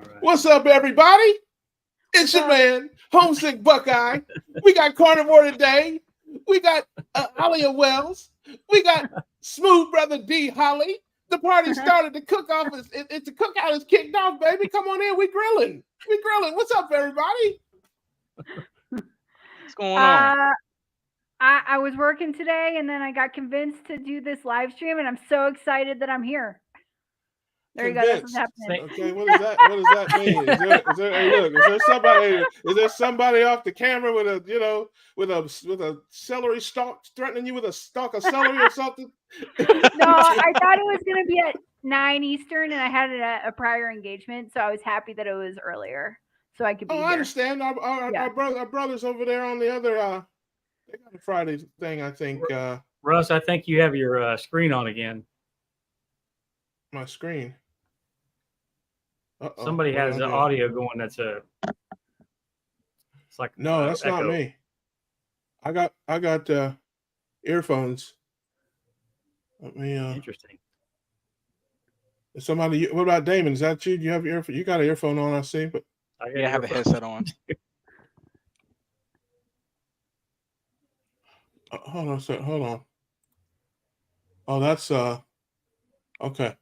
right. What's up, everybody? It's your man, Homesick Buckeye. We got Carnivore today. We got Alia Wells. We got Smooth Brother D Holly. The party started. The cook-off it's the cookout is kicked off, baby. Come on in. We grilling. We grilling. What's up, everybody? What's going on? I was working today, and then I got convinced to do this live stream, and I'm so excited that I'm here. There you go. That's what's happening. Okay, what does that mean? Hey, look, is there somebody off the camera with a celery stalk threatening you with a stalk of celery or something? No, I thought it was going to be at 9 Eastern, and I had a prior engagement, so I was happy that it was earlier, so I could be here. I understand. Our brothers over there on the other they got a Friday thing, I think. Russ, I think you have your screen on again. My screen. Uh-oh. Somebody has the audio going. It's like no, that's echo. not me. I got earphones. Let me. Interesting. Somebody. What about Damon? Is that you? Do you have your earphone? You got an earphone on, I see, but I have a headset on. Hold on a second. Hold on. Oh, that's okay. How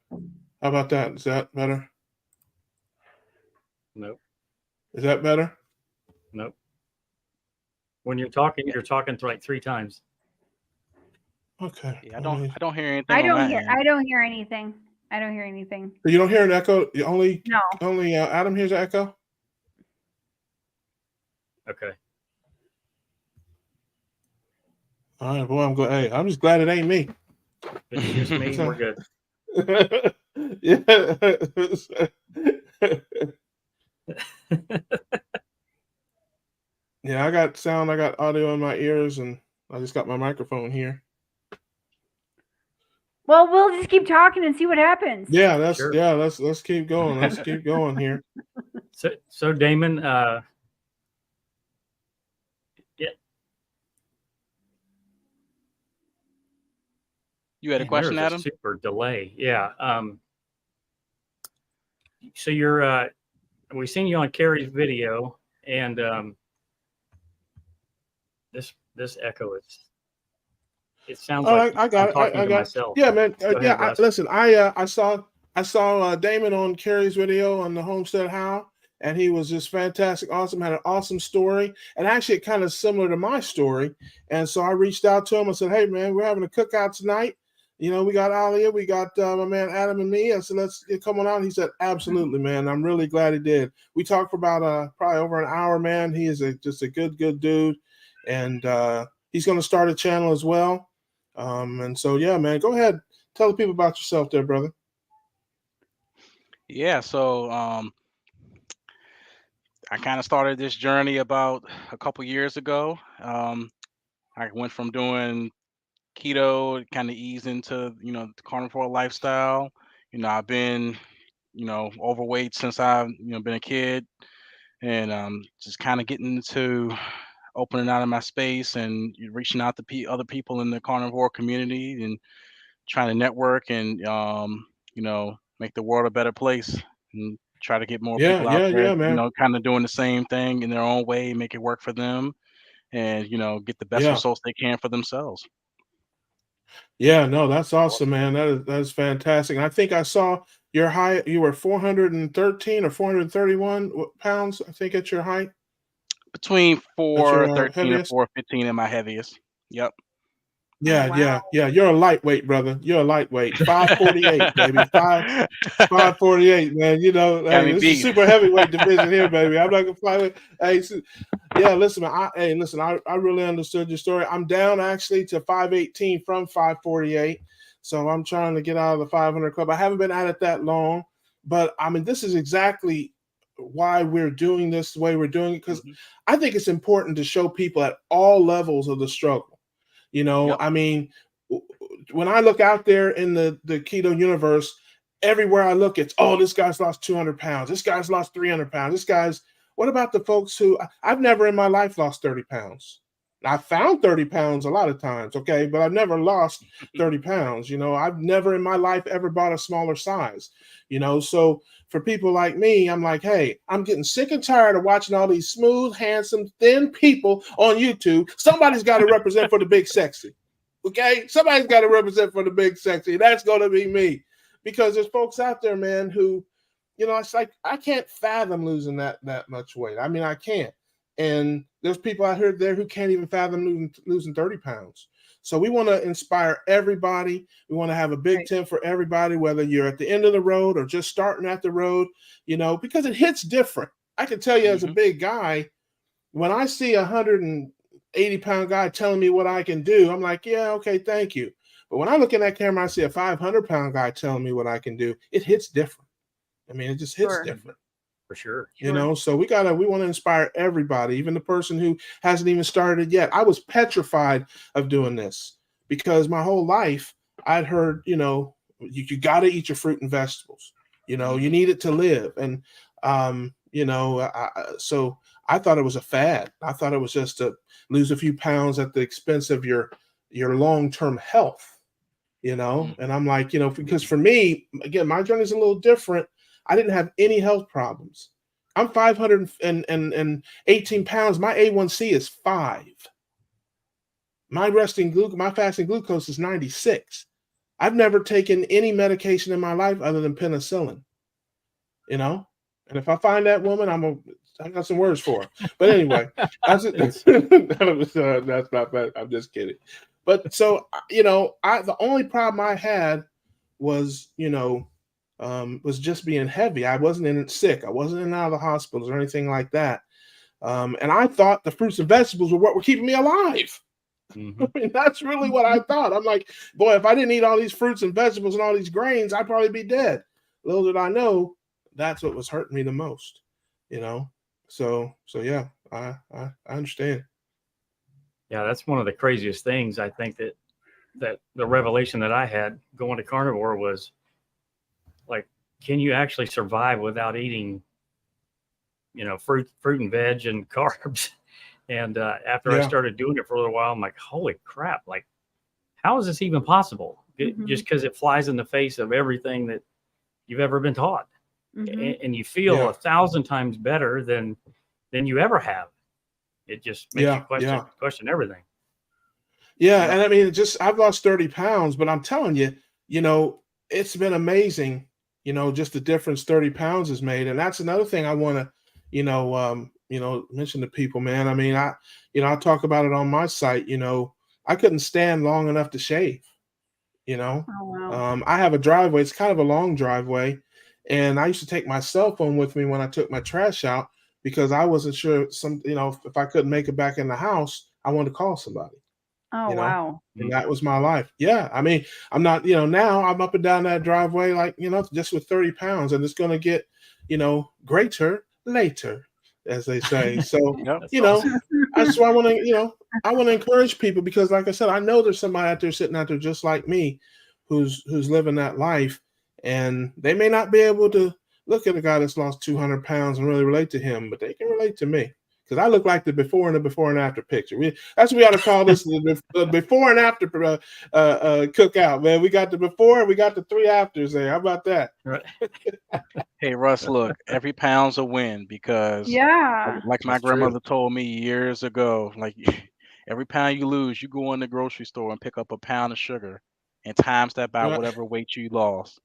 about that? Is that better? Nope. Is that better? Nope. When you're talking like 3 times. Okay. Yeah, I don't hear anything. I don't hear anything. I don't hear anything. You don't hear an echo? Only No. Adam hears an echo? Okay. All right, boy, I'm glad. Hey, I'm just glad it ain't me. It's just me. We're good. Yeah, I got sound, I got audio in my ears, and I just got my microphone here. Well, we'll just keep talking and see what happens. Yeah, Sure. let's keep going. Let's keep going here. So Damon, You had a question, there's Adam? a super delay. Yeah. So you're we've seen you on Carrie's video, and this echo is. It sounds like I got I'm talking I to got myself. Yeah, man. Ahead, Russ. Listen, I saw Damon on Carrie's video on the Homestead How, and he was just fantastic, awesome, had an awesome story, and actually kind of similar to my story. And so I reached out to him and said, "Hey, man, we're having a cookout tonight. You know, we got Alia, we got my man Adam and me." I said, "Let's come on out." He said, "Absolutely, man. I'm really glad he did." We talked for about probably over an hour, man. He is just a good dude, and he's going to start a channel as well. And so, yeah, man, go ahead. Tell the people about yourself there, brother. Yeah, so I kind of started this journey about a couple years ago. I went from doing keto, kind of eased into, the carnivore lifestyle. I've been, overweight since I've, been a kid, and just kind of getting into opening out of my space and reaching out to other people in the carnivore community and trying to network and make the world a better place and try to get more people out there, man. kind of doing the same thing in their own way, make it work for them, and get the best results they can for themselves. Yeah, no, that's awesome, man. That is fantastic. And I think I saw your height. You were 413 or 431 pounds, I think, at your height. Between 413 and 415 at my heaviest. Yep. Yeah, oh, wow. yeah. You're a lightweight, brother. You're a lightweight. 548, baby. 548, man. Hey, this is super heavyweight division here, baby. I'm not gonna fly with. Hey, yeah. Listen, man. I really understood your story. I'm down actually to 518 from 548, so I'm trying to get out of the 500 club. I haven't been at it that long, but I mean, this is exactly why we're doing this the way we're doing it, because I think it's important to show people at all levels of the struggle. Yep. I mean, when I look out there in the keto universe, everywhere I look, it's, oh, this guy's lost 200 pounds. This guy's lost 300 pounds. What about the folks who I've never in my life lost 30 pounds? I found 30 pounds a lot of times, okay, but I've never lost 30 pounds. I've never in my life ever bought a smaller size, so for people like me, I'm like, hey, I'm getting sick and tired of watching all these smooth, handsome, thin people on YouTube. Somebody's got to represent for the big sexy, okay? Somebody's got to represent for the big sexy. That's going to be me, because there's folks out there, man, who, it's like I can't fathom losing that much weight. I mean, I can't. And there's people out there who can't even fathom losing 30 pounds. So we want to inspire everybody. We want to have a big tent for everybody, whether you're at the end of the road or just starting at the road, because it hits different. I can tell you as a big guy, when I see 180-pound guy telling me what I can do, I'm like, yeah, okay, thank you. But when I look in that camera, I see a 500-pound guy telling me what I can do. It hits different. I mean, it just hits different. For sure. So we want to inspire everybody, even the person who hasn't even started yet. I was petrified of doing this because my whole life I'd heard, you got to eat your fruit and vegetables. You need it to live. And, so I thought it was a fad. I thought it was just to lose a few pounds at the expense of your long-term health, and I'm like, because for me, again, my journey is a little different. I didn't have any health problems. I'm 518 pounds. My A1C is 5. My fasting glucose is 96. I've never taken any medication in my life other than penicillin, And if I find that woman, I got some words for her. But anyway, that's not bad. I'm just kidding. But so, the only problem I had was, was just being heavy. I wasn't sick. I wasn't in and out of the hospitals or anything like that. And I thought the fruits and vegetables were what were keeping me alive. I mean, that's really what I thought. I'm like, boy, if I didn't eat all these fruits and vegetables and all these grains, I'd probably be dead. Little did I know, that's what was hurting me the most, So yeah, I understand. Yeah, that's one of the craziest things. I think that the revelation that I had going to carnivore was, like, can you actually survive without eating, fruit and veg and carbs? And after I started doing it for a little while, I'm like, holy crap! Like, how is this even possible? Just because it flies in the face of everything that you've ever been taught, and you feel 1,000 times better than you ever have. It just makes you question everything. Yeah, and I mean, I've lost 30 pounds, but I'm telling you, it's been amazing. Just the difference 30 pounds has made. And that's another thing I want to, mention to people, man. I mean, I talk about it on my site. I couldn't stand long enough to shave. Oh, wow. I have a driveway. It's kind of a long driveway, and I used to take my cell phone with me when I took my trash out because I wasn't sure if I couldn't make it back in the house, I wanted to call somebody. Oh, wow. And that was my life. Yeah. I mean, I'm not, now I'm up and down that driveway, like, just with 30 pounds, and it's going to get, greater later, as they say. So, Awesome. that's why I want to, I want to encourage people because, like I said, I know there's somebody out there sitting out there just like me who's living that life, and they may not be able to look at a guy that's lost 200 pounds and really relate to him, but they can relate to me. Because I look like the before and after picture. That's what we ought to call this the before and after cookout, man. We got the before and we got the 3 afters there. How about that? Right. Hey, Russ, look, every pound's a win because, like my grandmother told me years ago, like every pound you lose, you go in the grocery store and pick up a pound of sugar and times that by whatever weight you lost.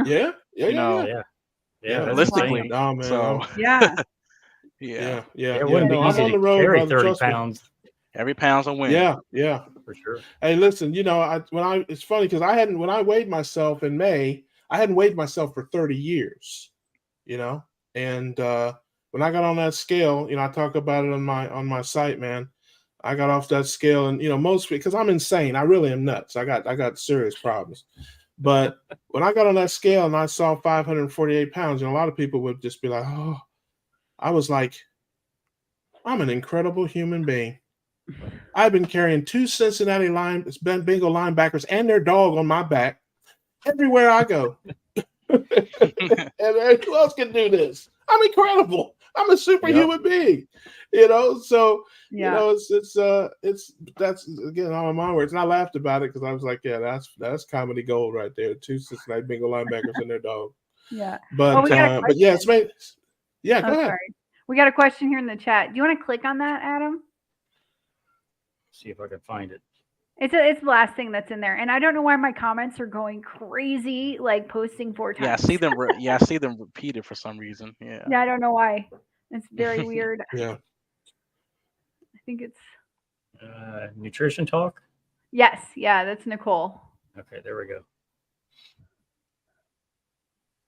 Yeah. Realistically. Oh, man. So, yeah. Yeah. It wouldn't be easy to carry 30 pounds. Every pound's a win. Yeah. For sure. Hey, listen, it's funny because when I weighed myself in May, I hadn't weighed myself for 30 years, and when I got on that scale, I talk about it on my site, man. I got off that scale, and mostly because I'm insane. I really am nuts. I got serious problems. But when I got on that scale and I saw 548 pounds, a lot of people would just be like, oh. I was like, I'm an incredible human being. I've been carrying 2 Cincinnati Bengal linebackers and their dog on my back everywhere I go. And who else can do this? I'm incredible. I'm a superhuman being, So it's that's again all in my words, and I laughed about it because I was like, yeah, that's comedy gold right there. 2 Cincinnati Bengal linebackers and their dog. Yeah, but yeah, it's made. Yeah, go ahead. Sorry. We got a question here in the chat. Do you want to click on that, Adam? See if I can find it. It's the last thing that's in there, and I don't know why my comments are going crazy, like posting 4 times. Yeah, I see them. I see them repeated for some reason. Yeah. Yeah, I don't know why. It's very weird. Yeah. I think it's nutrition talk. Yes. Yeah, that's Nicole. Okay, there we go.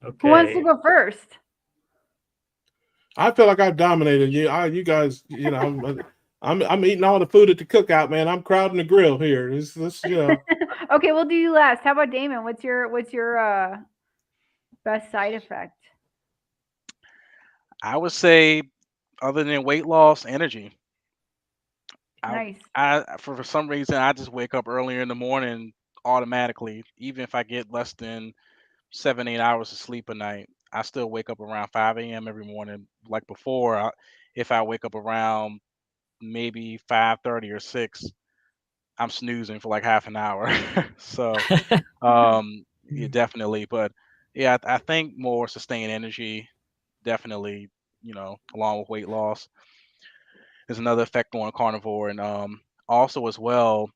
Okay. Who wants to go first? I feel like I've dominated you. You guys, I'm eating all the food at the cookout, man. I'm crowding the grill here. Okay, we'll do you last. How about Damon? What's your best side effect? I would say, other than weight loss, energy. Nice. For some reason, I just wake up earlier in the morning automatically, even if I get less than 7-8 hours of sleep a night. I still wake up around 5 a.m. every morning. Like before, if I wake up around maybe 5:30 or 6, I'm snoozing for like half an hour. So, yeah, definitely. But yeah, I think more sustained energy, definitely, along with weight loss, is another effect on carnivore. And also as well,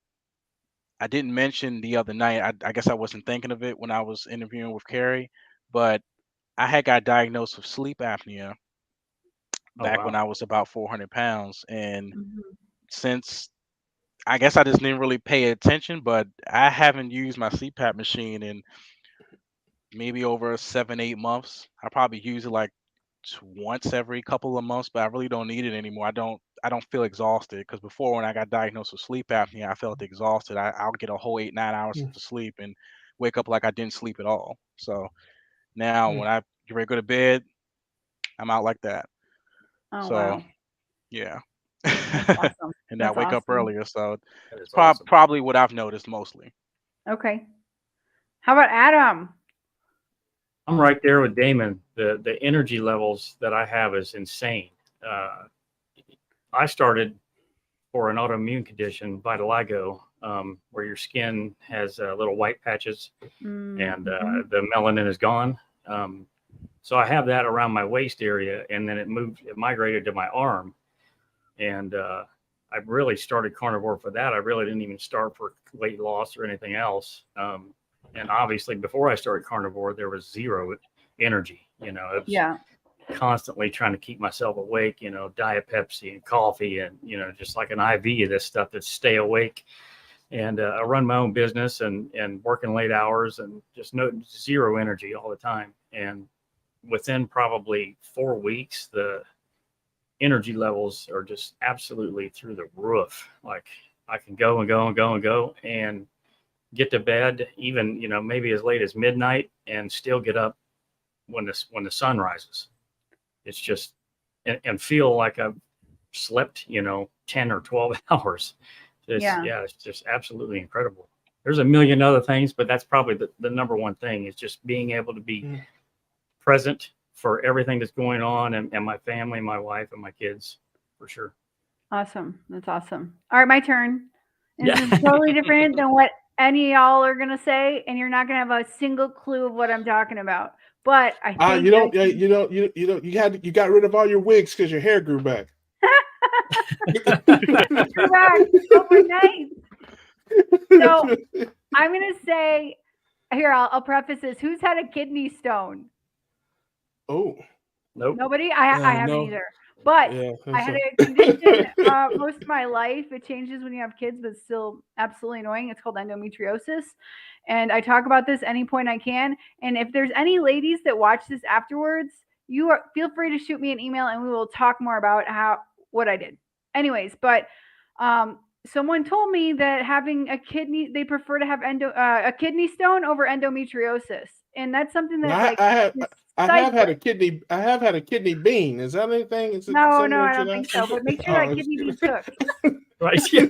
I didn't mention the other night, I guess I wasn't thinking of it when I was interviewing with Carrie, but I had got diagnosed with sleep apnea back when I was about 400 pounds. And since, I guess I just didn't really pay attention, but I haven't used my CPAP machine in maybe over 7-8 months. I probably use it like once every couple of months, but I really don't need it anymore. I don't feel exhausted, because before, when I got diagnosed with sleep apnea, I felt exhausted. I'll get a whole 8-9 hours of sleep and wake up like I didn't sleep at all. So now when I get ready to go to bed, I'm out like that. Oh, so wow. Yeah. Awesome. And I wake up earlier, so it's awesome. probably what I've noticed mostly. Okay. How about Adam? I'm right there with Damon. The energy levels that I have is insane. I started for an autoimmune condition, vitiligo, where your skin has little white patches, and the melanin is gone. So I have that around my waist area, and then it migrated to my arm. And I really started carnivore for that. I really didn't even start for weight loss or anything else. And obviously, before I started carnivore, there was zero energy. It was constantly trying to keep myself awake. Diet Pepsi and coffee, and just like an IV of this stuff to stay awake. And I run my own business and working late hours and just zero energy all the time. And within probably 4 weeks, the energy levels are just absolutely through the roof. Like, I can go and go and go and go and get to bed even, maybe as late as midnight, and still get up when the sun rises. It's just, and feel like I've slept, 10 or 12 hours. It's just absolutely incredible. There's a million other things, but that's probably the number one thing, is just being able to be present for everything that's going on, and my family, my wife, and my kids, for sure. Awesome. That's awesome. All right, my turn. This is totally different than what any of y'all are gonna say, and you're not gonna have a single clue of what I'm talking about. But I think you got rid of all your wigs because your hair grew back. Grew back overnight. So I'm gonna say, here, I'll preface this. Who's had a kidney stone? Oh, nope. Nobody. I haven't either. But I had a condition most of my life. It changes when you have kids, but still absolutely annoying. It's called endometriosis. And I talk about this any point I can. And if there's any ladies that watch this afterwards, feel free to shoot me an email, and we will talk more about what I did. Anyways, but someone told me that having a kidney, they prefer to have a kidney stone over endometriosis. And that's something that I have had a kidney bean. Is that anything? No, I don't think so. But make sure that kidney bean's cooked. Right? Yeah.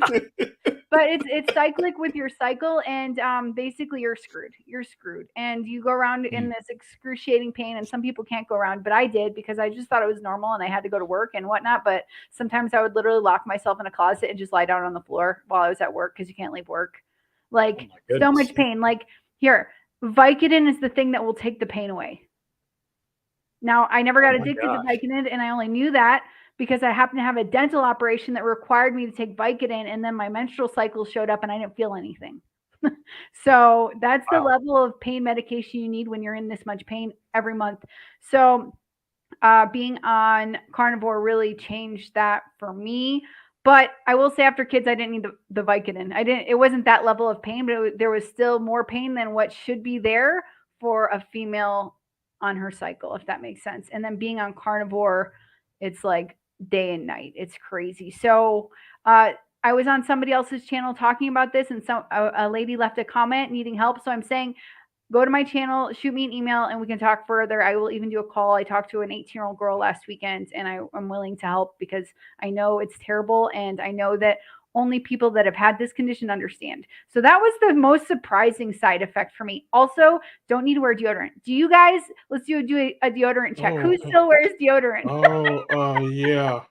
But it's cyclic with your cycle, and basically you're screwed, and you go around in this excruciating pain. And some people can't go around, but I did, because I just thought it was normal and I had to go to work and whatnot. But sometimes I would literally lock myself in a closet and just lie down on the floor while I was at work, because you can't leave work. Like, so much pain. Like, here, Vicodin is the thing that will take the pain away. Now, I never got addicted to Vicodin, and I only knew that because I happened to have a dental operation that required me to take Vicodin, and then my menstrual cycle showed up and I didn't feel anything. So that's the level of pain medication you need when you're in this much pain every month. So being on carnivore really changed that for me. But I will say, after kids, I didn't need the Vicodin. It wasn't that level of pain, but there was still more pain than what should be there for a female on her cycle, if that makes sense. And then being on carnivore, it's like day and night. It's crazy. So I was on somebody else's channel talking about this, and a lady left a comment needing help. So I'm saying, go to my channel, shoot me an email, and we can talk further. I will even do a call. I talked to an 18-year-old girl last weekend, and I'm willing to help, because I know it's terrible, and I know that only people that have had this condition understand. So that was the most surprising side effect for me. Also, don't need to wear deodorant. Do you guys? Let's do a deodorant check. Who still wears deodorant? Yeah.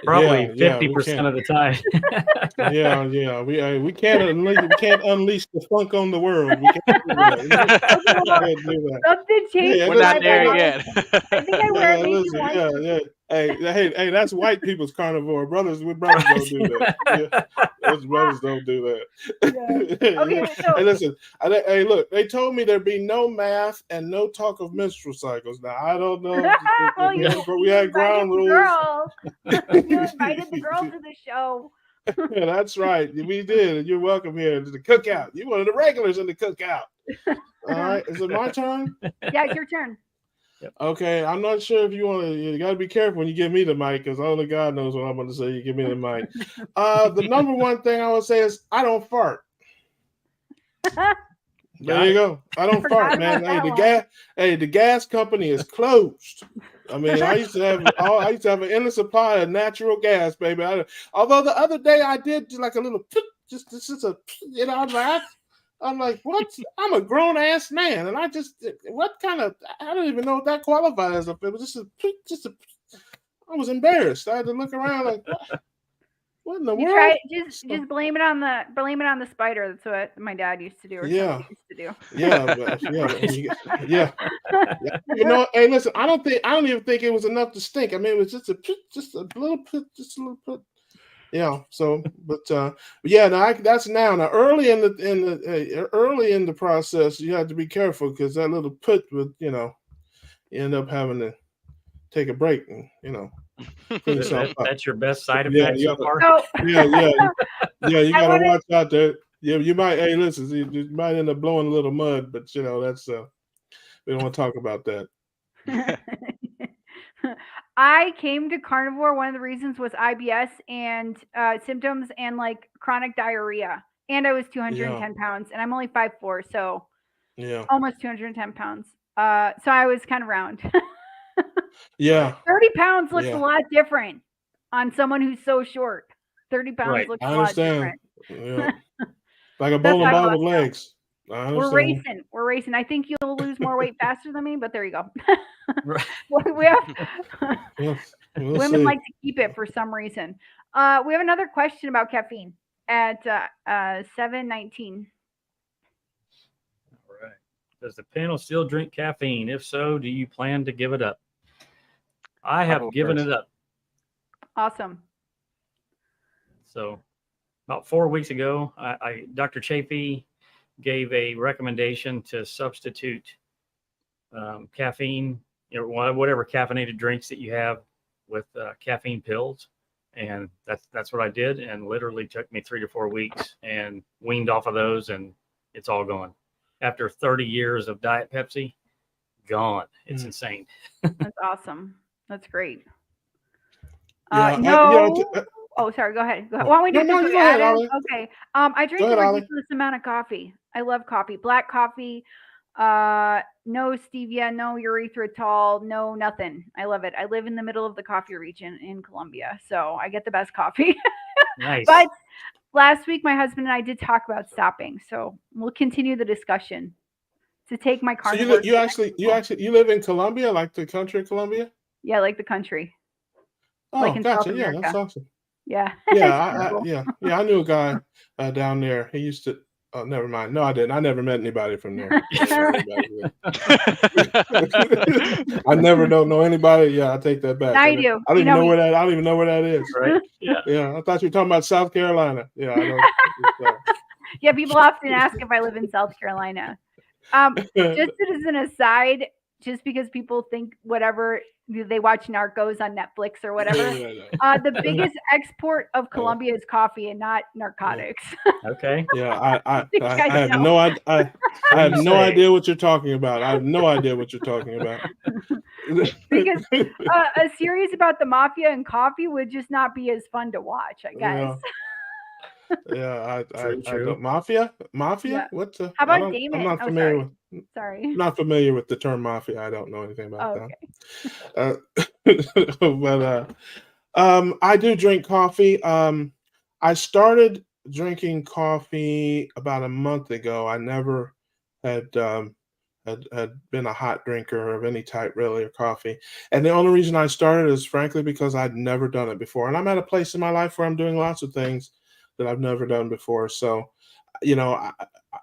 Probably 50% of the time. Yeah. We can't unleash the funk on the world. We can't do that. Something changed. We're not there yet. I think I wear it maybe once. Yeah. Hey, that's white people's carnivore. Brothers don't do that. Those brothers don't do that. Yeah. Okay, so hey, listen. Hey, look. They told me there'd be no math and no talk of menstrual cycles. Now I don't know. We had ground rules. You invited the girl to the show. Yeah, that's right. We did. You're welcome here to the Cookout. You're one of the regulars in the Cookout. All right. Is it my turn? Yeah, it's your turn. Okay, I'm not sure if you got to be careful when you give me the mic, because only God knows what I'm going to say. You give me the mic. The number one thing I would say is I don't fart. There you go. I don't fart, man. The gas company is closed. I mean, I used to have an endless supply of natural gas, baby. Although the other day I did like a little, I'm like, what? I'm a grown ass man, and I don't even know if that qualifies. It was I was embarrassed. I had to look around like, what in the world? Just blame it on the spider. That's what my dad used to do. Or used to do. Yeah. You know, hey, listen. I don't even think it was enough to stink. I mean, it was just a little pit. Yeah. So, but that's now. Now, early in the process, you have to be careful, because that little put would, you end up having to take a break and, clean yourself up. That's your best side effect so far. Yeah. You gotta watch out there. Yeah, you might. Hey, listen, you might end up blowing a little mud, but that's we don't want to talk about that. I came to carnivore. One of the reasons was IBS and symptoms and like chronic diarrhea. And I was 210 pounds, and I'm only 5'4", so almost 210 pounds. So I was kind of round. 30 pounds looks a lot different on someone who's so short. 30 pounds looks a lot different. Yeah. Like a bowling ball with legs. We're racing. I think you'll lose more weight faster than me, but there you go. We have women like to keep it for some reason. We have another question about caffeine at 7:19. All right. Does the panel still drink caffeine? If so, do you plan to give it up? I have given it up. Awesome. So about 4 weeks ago, Dr. Chafee gave a recommendation to substitute caffeine, whatever caffeinated drinks that you have, with caffeine pills. And that's what I did, and literally took me 3 to 4 weeks, and weaned off of those, and it's all gone. After 30 years of Diet Pepsi, gone. It's insane. That's awesome. That's great. Yeah, oh, sorry. Go ahead. Why don't we do this? Go ahead, Ollie. Okay. I drink a ridiculous amount of coffee. I love coffee. Black coffee. No stevia, no erythritol, no nothing. I love it. I live in the middle of the coffee region in Colombia, so I get the best coffee. Nice. But last week my husband and I did talk about stopping, so we'll continue the discussion to take my So carnivore. you live in Colombia, like the country of Colombia? Yeah, like the country. Oh, like in South gotcha. Yeah, America. that's awesome. Yeah. Yeah, I knew a guy down there. He used to. Oh, never mind. No, I didn't. I never met anybody from there. I never don't know anybody. Yeah, I take that back. Now you do. I don't even know where that. I don't even know where that is. Right? Yeah. Yeah, I thought you were talking about South Carolina. Yeah, I know. Yeah, people often ask if I live in South Carolina. Just as an aside, just because people think whatever they watch Narcos on Netflix or whatever, the biggest export of Colombia is coffee and not narcotics. Okay. Yeah, I have no I have no idea what you're talking about. I have no idea what you're talking about. Because a series about the mafia and coffee would just not be as fun to watch, I guess. Yeah, True. I don't. Mafia? Yeah. What's How about Damon? I'm not familiar with. Sorry. I'm not familiar with the term mafia. I don't know anything about Okay. that. But I do drink coffee. I started drinking coffee about a month ago. I never had been a hot drinker of any type, really, or coffee. And the only reason I started is frankly because I'd never done it before. And I'm at a place in my life where I'm doing lots of things that I've never done before. So,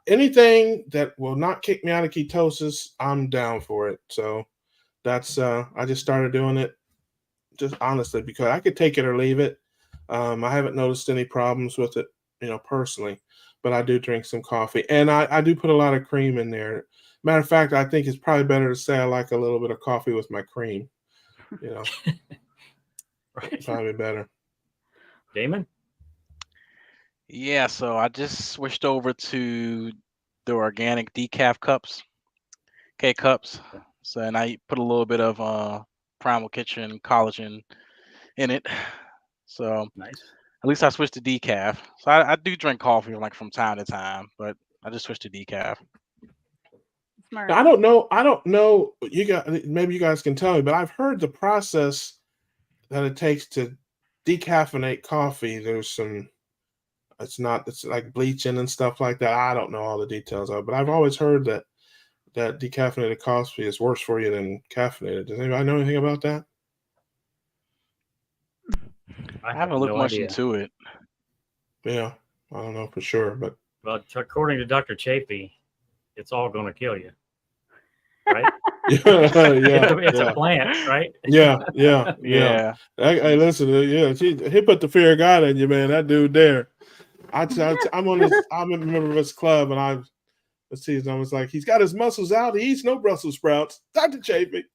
anything that will not kick me out of ketosis, I'm down for it. So that's I just started doing it just honestly because I could take it or leave it. I haven't noticed any problems with it, personally, but I do drink some coffee and I do put a lot of cream in there. Matter of fact, I think it's probably better to say I like a little bit of coffee with my cream. Right. Probably better. Damon? Yeah, so I just switched over to the organic decaf cups, K-cups. So and I put a little bit of Primal Kitchen collagen in it. So Nice. at least I switched to decaf. So I do drink coffee like from time to time, but I just switched to decaf. Smart. Now, I don't know. Maybe you guys can tell me, but I've heard the process that it takes to decaffeinate coffee. It's like bleaching and stuff like that. I don't know all the details of it, but I've always heard that decaffeinated coffee is worse for you than caffeinated. Does anybody know anything about that? I haven't looked much into it. Yeah, I don't know for sure, but according to Dr. Chafee, it's all going to kill you, right? It's a plant, right? Yeah. Hey, listen, he put the fear of God in you, man. That dude there. I'm a member of his club, and I was like, he's got his muscles out. He eats no Brussels sprouts. Dr. Chafee.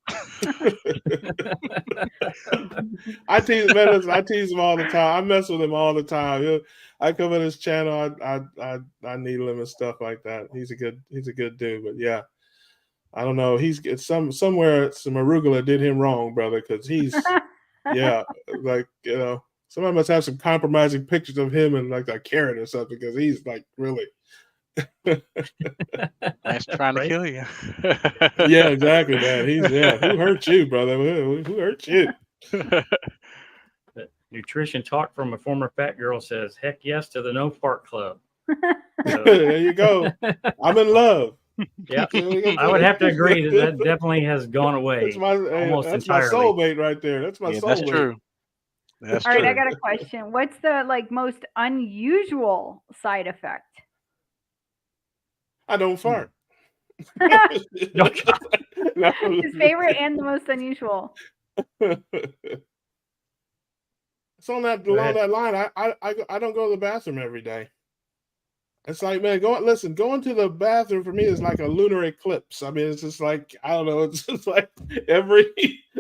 I tease him all the time. I mess with him all the time. I come in his channel. I needle him and stuff like that. He's a good dude. But yeah, I don't know. Somewhere some arugula did him wrong, brother, because he's like somebody must have some compromising pictures of him and like a carrot or something because he's like really. That's trying to kill you. Yeah, exactly, man. Who hurt you, brother? Who hurt you? Nutrition talk from a former fat girl says, "Heck yes to the No Fart Club." So, there you go. I'm in love. Yeah, I would have to agree that definitely has gone away. That's my soulmate right there. That's my soulmate. That's true. That's All right, true. I got a question. What's the most unusual side effect? I don't fart. His favorite and the most unusual. It's along that line. I don't go to the bathroom every day. It's like, man, going to the bathroom for me is like a lunar eclipse. I mean, it's just like, I don't know, it's just like every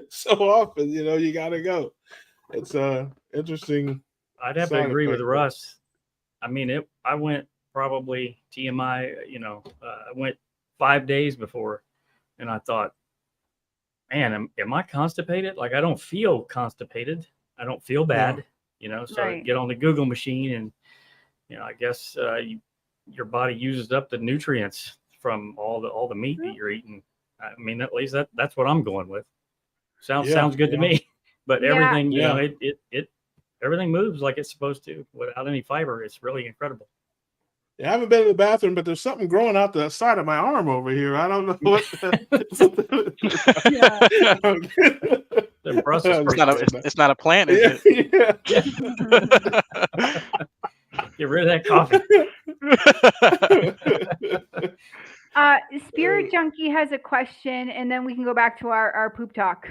so often, you gotta go. It's interesting. I'd have to agree with Russ. I mean, I went probably TMI, I went 5 days before, and I thought, man, am I constipated? Like, I don't feel constipated. I don't feel bad, so I get on the Google machine and, I guess your body uses up the nutrients from all the meat that you're eating. I mean, at least that's what I'm going with. Sounds good to me. But everything, everything moves like it's supposed to without any fiber. It's really incredible. Yeah, I haven't been in the bathroom, but there's something growing out the side of my arm over here. I don't know what. The Brussels it's not a plant, is it? Yeah. Get rid of that coffee. Spirit Junkie has a question, and then we can go back to our poop talk.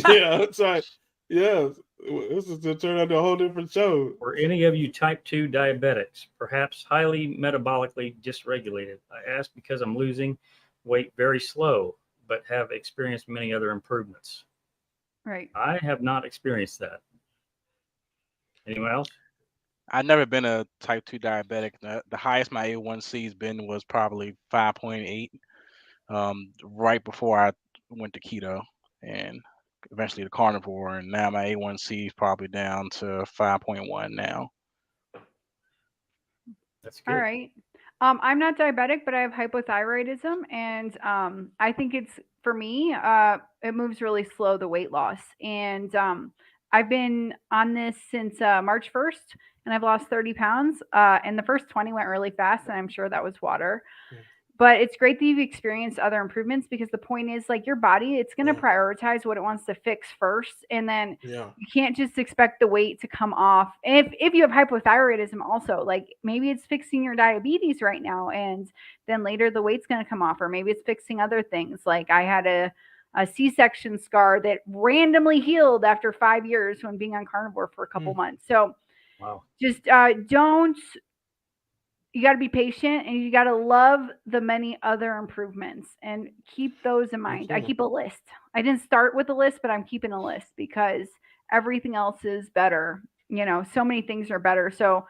Yeah, that's right. Yeah, this is to turn into a whole different show. Were any of you type 2 diabetics, perhaps highly metabolically dysregulated? I ask because I'm losing weight very slow, but have experienced many other improvements. Right. I have not experienced that. Anyone else? I've never been a type 2 diabetic. The highest my A1C has been was probably 5.8, right before I went to keto and eventually the carnivore. And now my A1C is probably down to 5.1 now. That's good. All right. I'm not diabetic, but I have hypothyroidism, and I think it's, for me, it moves really slow, the weight loss. And I've been on this since March 1st, and I've lost 30 pounds. And the first 20 went really fast, and I'm sure that was water. But it's great that you've experienced other improvements, because the point is, like, your body, it's going to prioritize what it wants to fix first. And then you can't just expect the weight to come off. And if you have hypothyroidism also, like, maybe it's fixing your diabetes right now, and then later the weight's going to come off, or maybe it's fixing other things. Like, I had a C-section scar that randomly healed after 5 years when being on carnivore for a couple months. So just you got to be patient, and you got to love the many other improvements and keep those in mind. I keep a list. I didn't start with a list, but I'm keeping a list because everything else is better. You know, so many things are better. So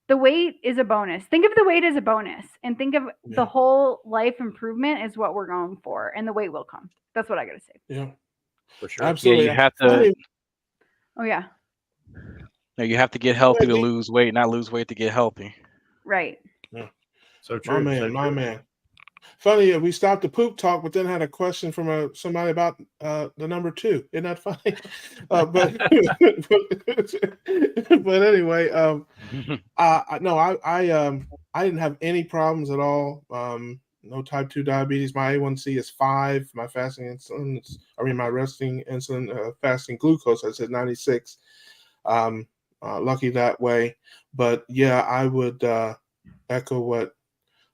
the weight is a bonus. Think of the weight as a bonus, and think of the whole life improvement is what we're going for, and the weight will come. That's what I got to say. Yeah, for sure. Absolutely. Yeah, you have to. Oh yeah. No, you have to get healthy to lose weight, not lose weight to get healthy. Right. Yeah. So true. My man. Funny, we stopped the poop talk, but then had a question from somebody about the number 2. Isn't that funny? But anyway, I didn't have any problems at all. No type 2 diabetes. My A1C is 5. My fasting insulin, my resting insulin, fasting glucose, I said 96. Lucky that way. But yeah, I would echo what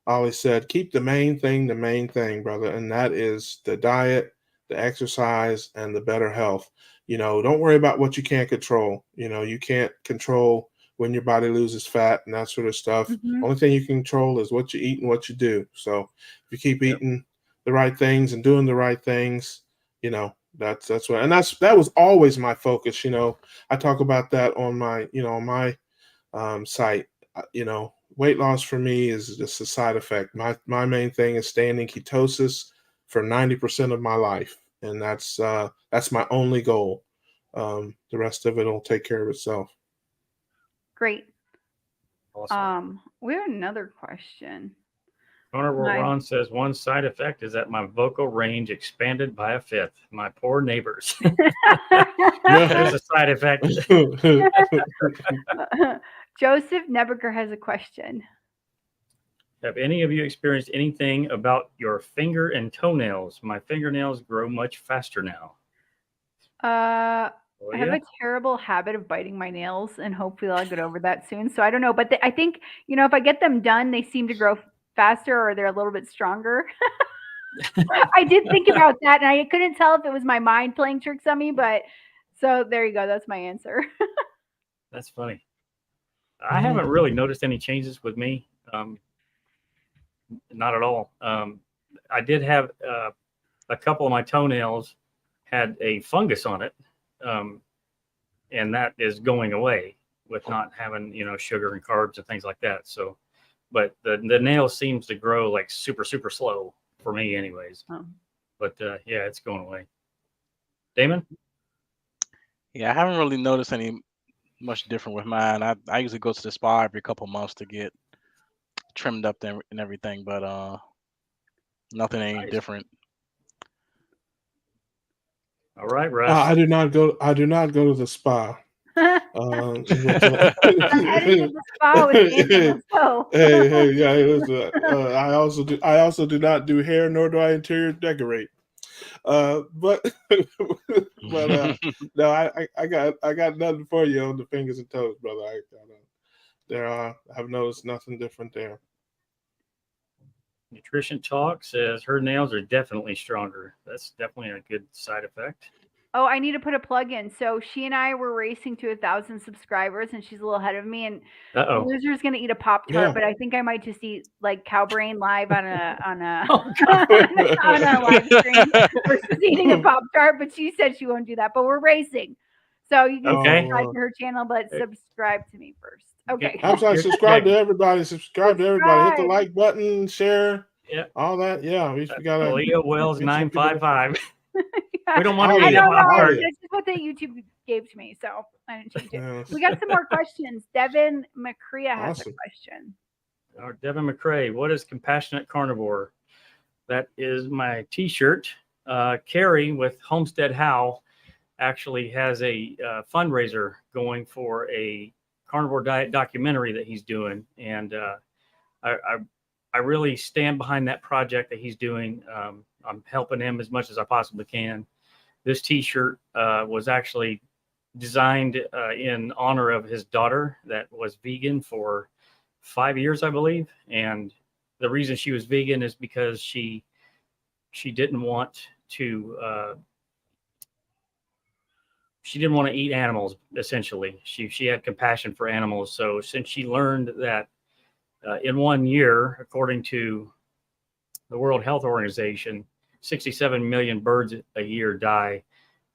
Ollie said. Keep the main thing, brother, and that is the diet, the exercise, and the better health. You know, don't worry about what you can't control. You know, you can't control when your body loses fat and that sort of stuff. Only thing you can control is what you eat and what you do. So if you keep eating the right things and doing the right things, you know, that's what, and that was always my focus. You know, I talk about that on my, on my site. You know, weight loss for me is just a side effect. My main thing is staying in ketosis for 90% of my life, and that's my only goal. The rest of it will take care of itself. Great. Awesome. We have another question. Honorable Ron says, one side effect is that my vocal range expanded by a 5th. My poor neighbors. There's a side effect. Joseph Nebeker has a question. Have any of you experienced anything about your finger and toenails? My fingernails grow much faster now. I have a terrible habit of biting my nails, and hopefully I'll get over that soon. So I don't know, but I think, if I get them done, they seem to grow faster, or they're a little bit stronger. I did think about that, and I couldn't tell if it was my mind playing tricks on me, but so there you go. That's my answer. That's funny. I haven't really noticed any changes with me. Not at all. I did have a couple of my toenails had a fungus on it, and that is going away with not having, sugar and carbs and things like that. So, but the nail seems to grow like super, super slow for me anyways. But yeah, it's going away. Damon? Yeah, I haven't really noticed any much different with mine. I usually go to the spa every couple months to get trimmed up and everything, but nothing ain't different. All right, Russ. I do not go to the spa. I'm editing the spa with Damon. Hey, yeah. I also do not do hair, nor do I interior decorate. But no, I got nothing for you on the fingers and toes, brother. I've noticed nothing different there. Nutrition Talk says her nails are definitely stronger. That's definitely a good side effect. Oh, I need to put a plug in. So she and I were racing to 1,000 subscribers, and she's a little ahead of me. And the loser's gonna eat a Pop-Tart, but I think I might just eat like cow brain live on a on a live stream versus eating a Pop-Tart. But she said she won't do that. But we're racing, so you can subscribe to her channel, but subscribe to me first. Okay. I'm sorry. Subscribe to everybody. Subscribe to everybody. Hit the like button, share, all that. Yeah, we gotta. Leo Wells 955. Yeah. We don't want to eat a Pop-Tart. This is what the YouTube gave to me, so I didn't change it. We got some more questions. Devin McCrea has a question. Devin McCrea, what is Compassionate Carnivore? That is my T-shirt. Carrie with Homestead How actually has a fundraiser going for a carnivore diet documentary that he's doing, and I really stand behind that project that he's doing. I'm helping him as much as I possibly can. This T-shirt was actually designed in honor of his daughter that was vegan for 5 years, I believe. And the reason she was vegan is because she didn't want to eat animals. Essentially, she had compassion for animals. So since she learned that in 1 year, according to the World Health Organization, 67 million birds a year die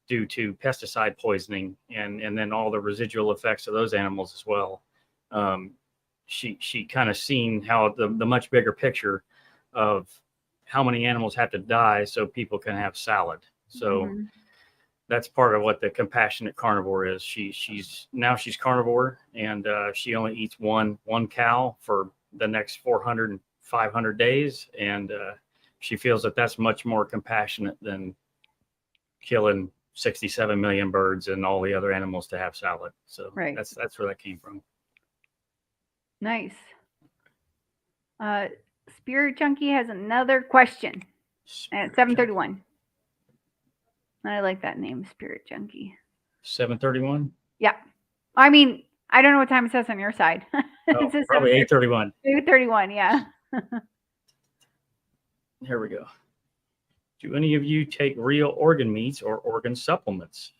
due to pesticide poisoning, and then all the residual effects of those animals as well. She kind of seen how the much bigger picture of how many animals have to die so people can have salad. So that's part of what the Compassionate Carnivore is. She's carnivore, and she only eats one cow for the next 400 and 500 days, and she feels that that's much more compassionate than killing 67 million birds and all the other animals to have salad. So that's where that came from. Nice. Spirit Junkie has another question at 7:31. I like that name, Spirit Junkie. 7:31? Yeah. I mean, I don't know what time it says on your side. Oh, probably 8:31. 8:31, yeah. Here we go. Do any of you take real organ meats or organ supplements?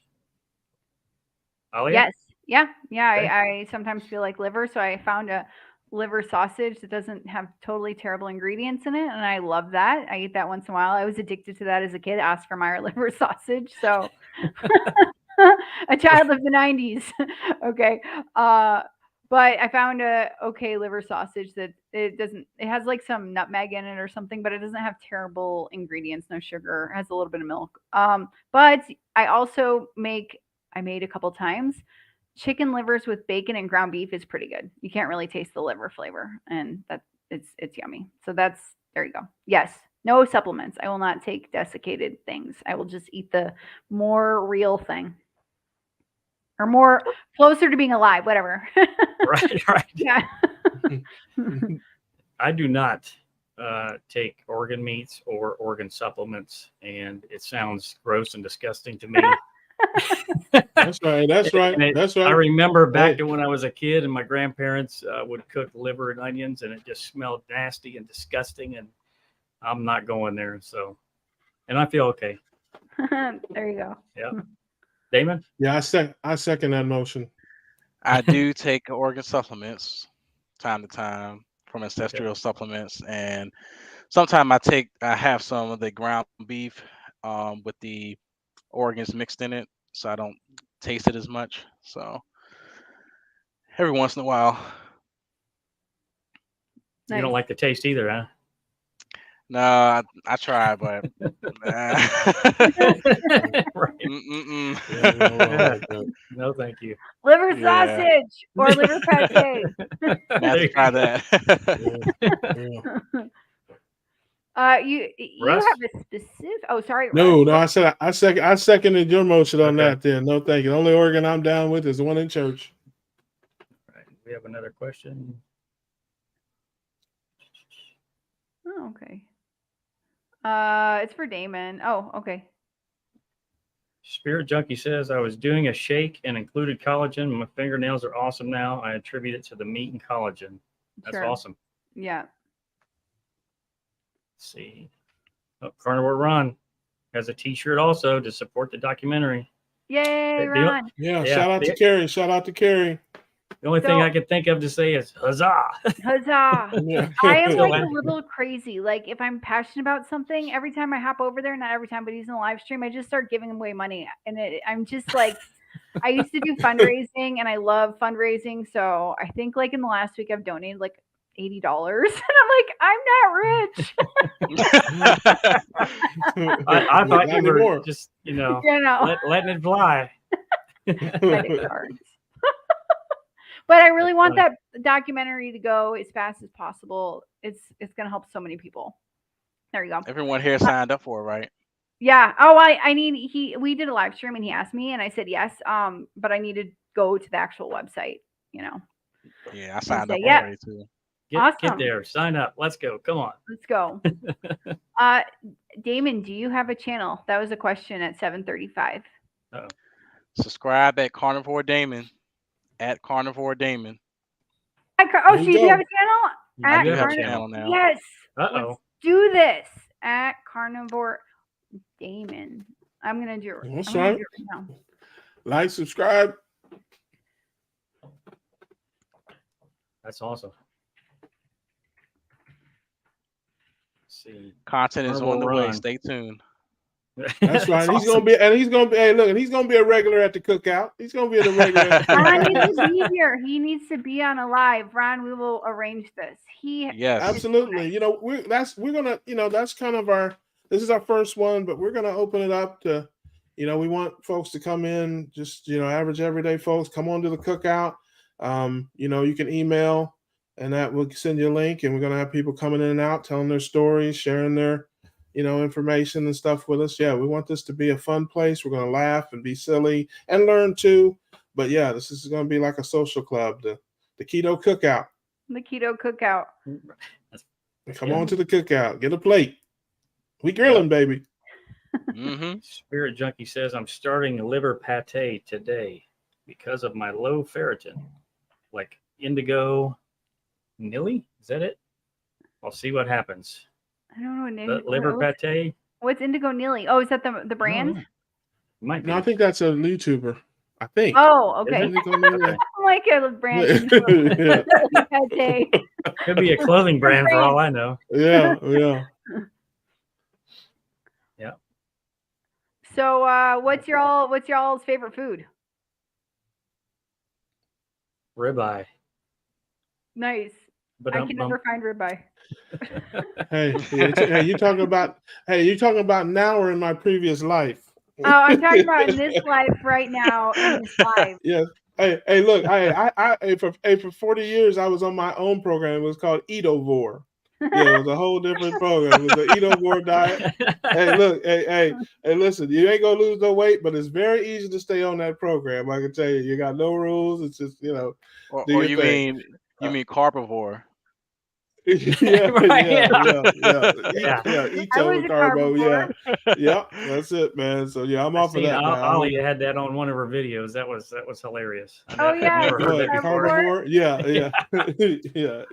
Alia? Yes. Yeah. Okay. I sometimes feel like liver, so I found a liver sausage that doesn't have totally terrible ingredients in it, and I love that. I eat that once in a while. I was addicted to that as a kid, Oscar Mayer liver sausage. So a child of the 90s. Okay. But I found a okay liver sausage that it has like some nutmeg in it or something, but it doesn't have terrible ingredients, no sugar, it has a little bit of milk. But I made a couple times chicken livers with bacon and ground beef is pretty good. You can't really taste the liver flavor, and it's yummy. So there you go. Yes. No supplements. I will not take desiccated things. I will just eat the more real thing. Or more closer to being alive, whatever. Right. Yeah. I do not take organ meats or organ supplements, and it sounds gross and disgusting to me. That's right. I remember back to when I was a kid, and my grandparents would cook liver and onions, and it just smelled nasty and disgusting, and I'm not going there. So, and I feel okay. There you go. Yeah. Damon? Yeah, I second that motion. I do take organ supplements time to time from ancestral supplements, and sometimes I have some of the ground beef with the organs mixed in it, so I don't taste it as much. So every once in a while. You don't like the taste either, huh? No, I try, but no, thank you. Liver sausage or liver pate. Try that. You Russ? have a specific. Oh, sorry. No, Russ. no. I seconded your motion on Okay. that. Then no, thank you. The only organ I'm down with is the one in church. Right. We have another question. Oh, okay. It's for Damon. Oh, okay. Spirit Junkie says, I was doing a shake and included collagen. My fingernails are awesome now. I attribute it to the meat and collagen. That's Sure. awesome. Yeah. Let's see. Oh, Carnivore Ron has a T-shirt also to support the documentary. Yay, The- Ron. Yeah. Yeah, Shout out to the- Carrie. Shout out to Carrie. The only thing So- I could think of to say is huzzah. Huzzah. Yeah. I am Still like a laughing. little crazy. Like if I'm passionate about something, every time I hop over there, not every time, but he's in the live stream, I just start giving away money. And I'm just like, I used to do fundraising and I love fundraising. So I think like in the last week I've donated like $80. And I'm like, I'm not rich. I thought Not you were anymore. just, you know, You know, letting it fly. credit cards. But I really That's want funny. that documentary to go as fast as possible. It's going to help so many people. There you go. Everyone here signed up for it, right? Yeah. Oh, we did a live stream and he asked me and I said yes. But I need to go to the actual website, you know. Yeah, I signed say, up yeah. already too. Get Awesome. there. Sign up. Let's go. Come on. Let's go. Damon, do you have a channel? That was a question at 7:35. Subscribe at Carnivore Damon. At Carnivore Damon. Oh, There so you you do go. have a channel? I At do have a Carnivore- channel now. Yes. Uh-oh. Let's do this at Carnivore Damon. I'm gonna do it. That's I'm gonna right. do it right now. Like, subscribe. That's awesome. Let's see. Content is Carnivore on the way. Run. Stay tuned. That's right. That's He's gonna be, and he's gonna be. Hey, look, and he's gonna be a regular at the cookout. He's gonna be a regular. At the Ron cookout. needs to be here. He needs to be on a live. Ron, we will arrange this. Yes. Absolutely. You know, we're gonna, you know, that's kind of this is our first one, but we're gonna open it up to, you know, we want folks to come in, just, you know, average everyday folks, come on to the cookout. You know, you can email and that will send you a link, and we're gonna have people coming in and out, telling their stories, sharing their, you know, information and stuff with us. Yeah, we want this to be a fun place. We're gonna laugh and be silly and learn too. But yeah, this is gonna be like a social club, the Keto Cookout. The Keto Cookout. Come on to the cookout. Get a plate. We grilling, baby. Mm-hmm. Spirit Junkie says, I'm starting liver pate today because of my low ferritin. Like indigo nilly? Is that it? I'll see what happens. I don't know what The liver pate? What's Indigo Nilly? Oh, is that the brand? Might be. No, I think that's a YouTuber. I think. Oh, okay. Is it? Okay. I like a brand. Yeah. Could be a clothing brand for all I know. Yeah. Yeah. So, what's your all's favorite food? Ribeye. Nice. But I can never find ribeye. Hey, you talking about now or in my previous life? Oh, I'm talking about in this life right now. In this life. Yeah. Hey, look, for 40 years I was on my own program. It was called Eatovore. Yeah, it was a whole different program. It was the Eatovore diet. Hey, look, hey, listen, you ain't gonna lose no weight, but it's very easy to stay on that program. I can tell you, you got no rules. It's just, you know, Or do your you thing. mean carnivore? Yeah, Right, yeah. I was Eto a carbo, carnivore. yeah, that's it, man. So yeah, I'm I've off of seen that now. Ollie had that on one of her videos. That was hilarious. Oh, I've yeah, never heard What, that before. carnivore? Yeah, yeah,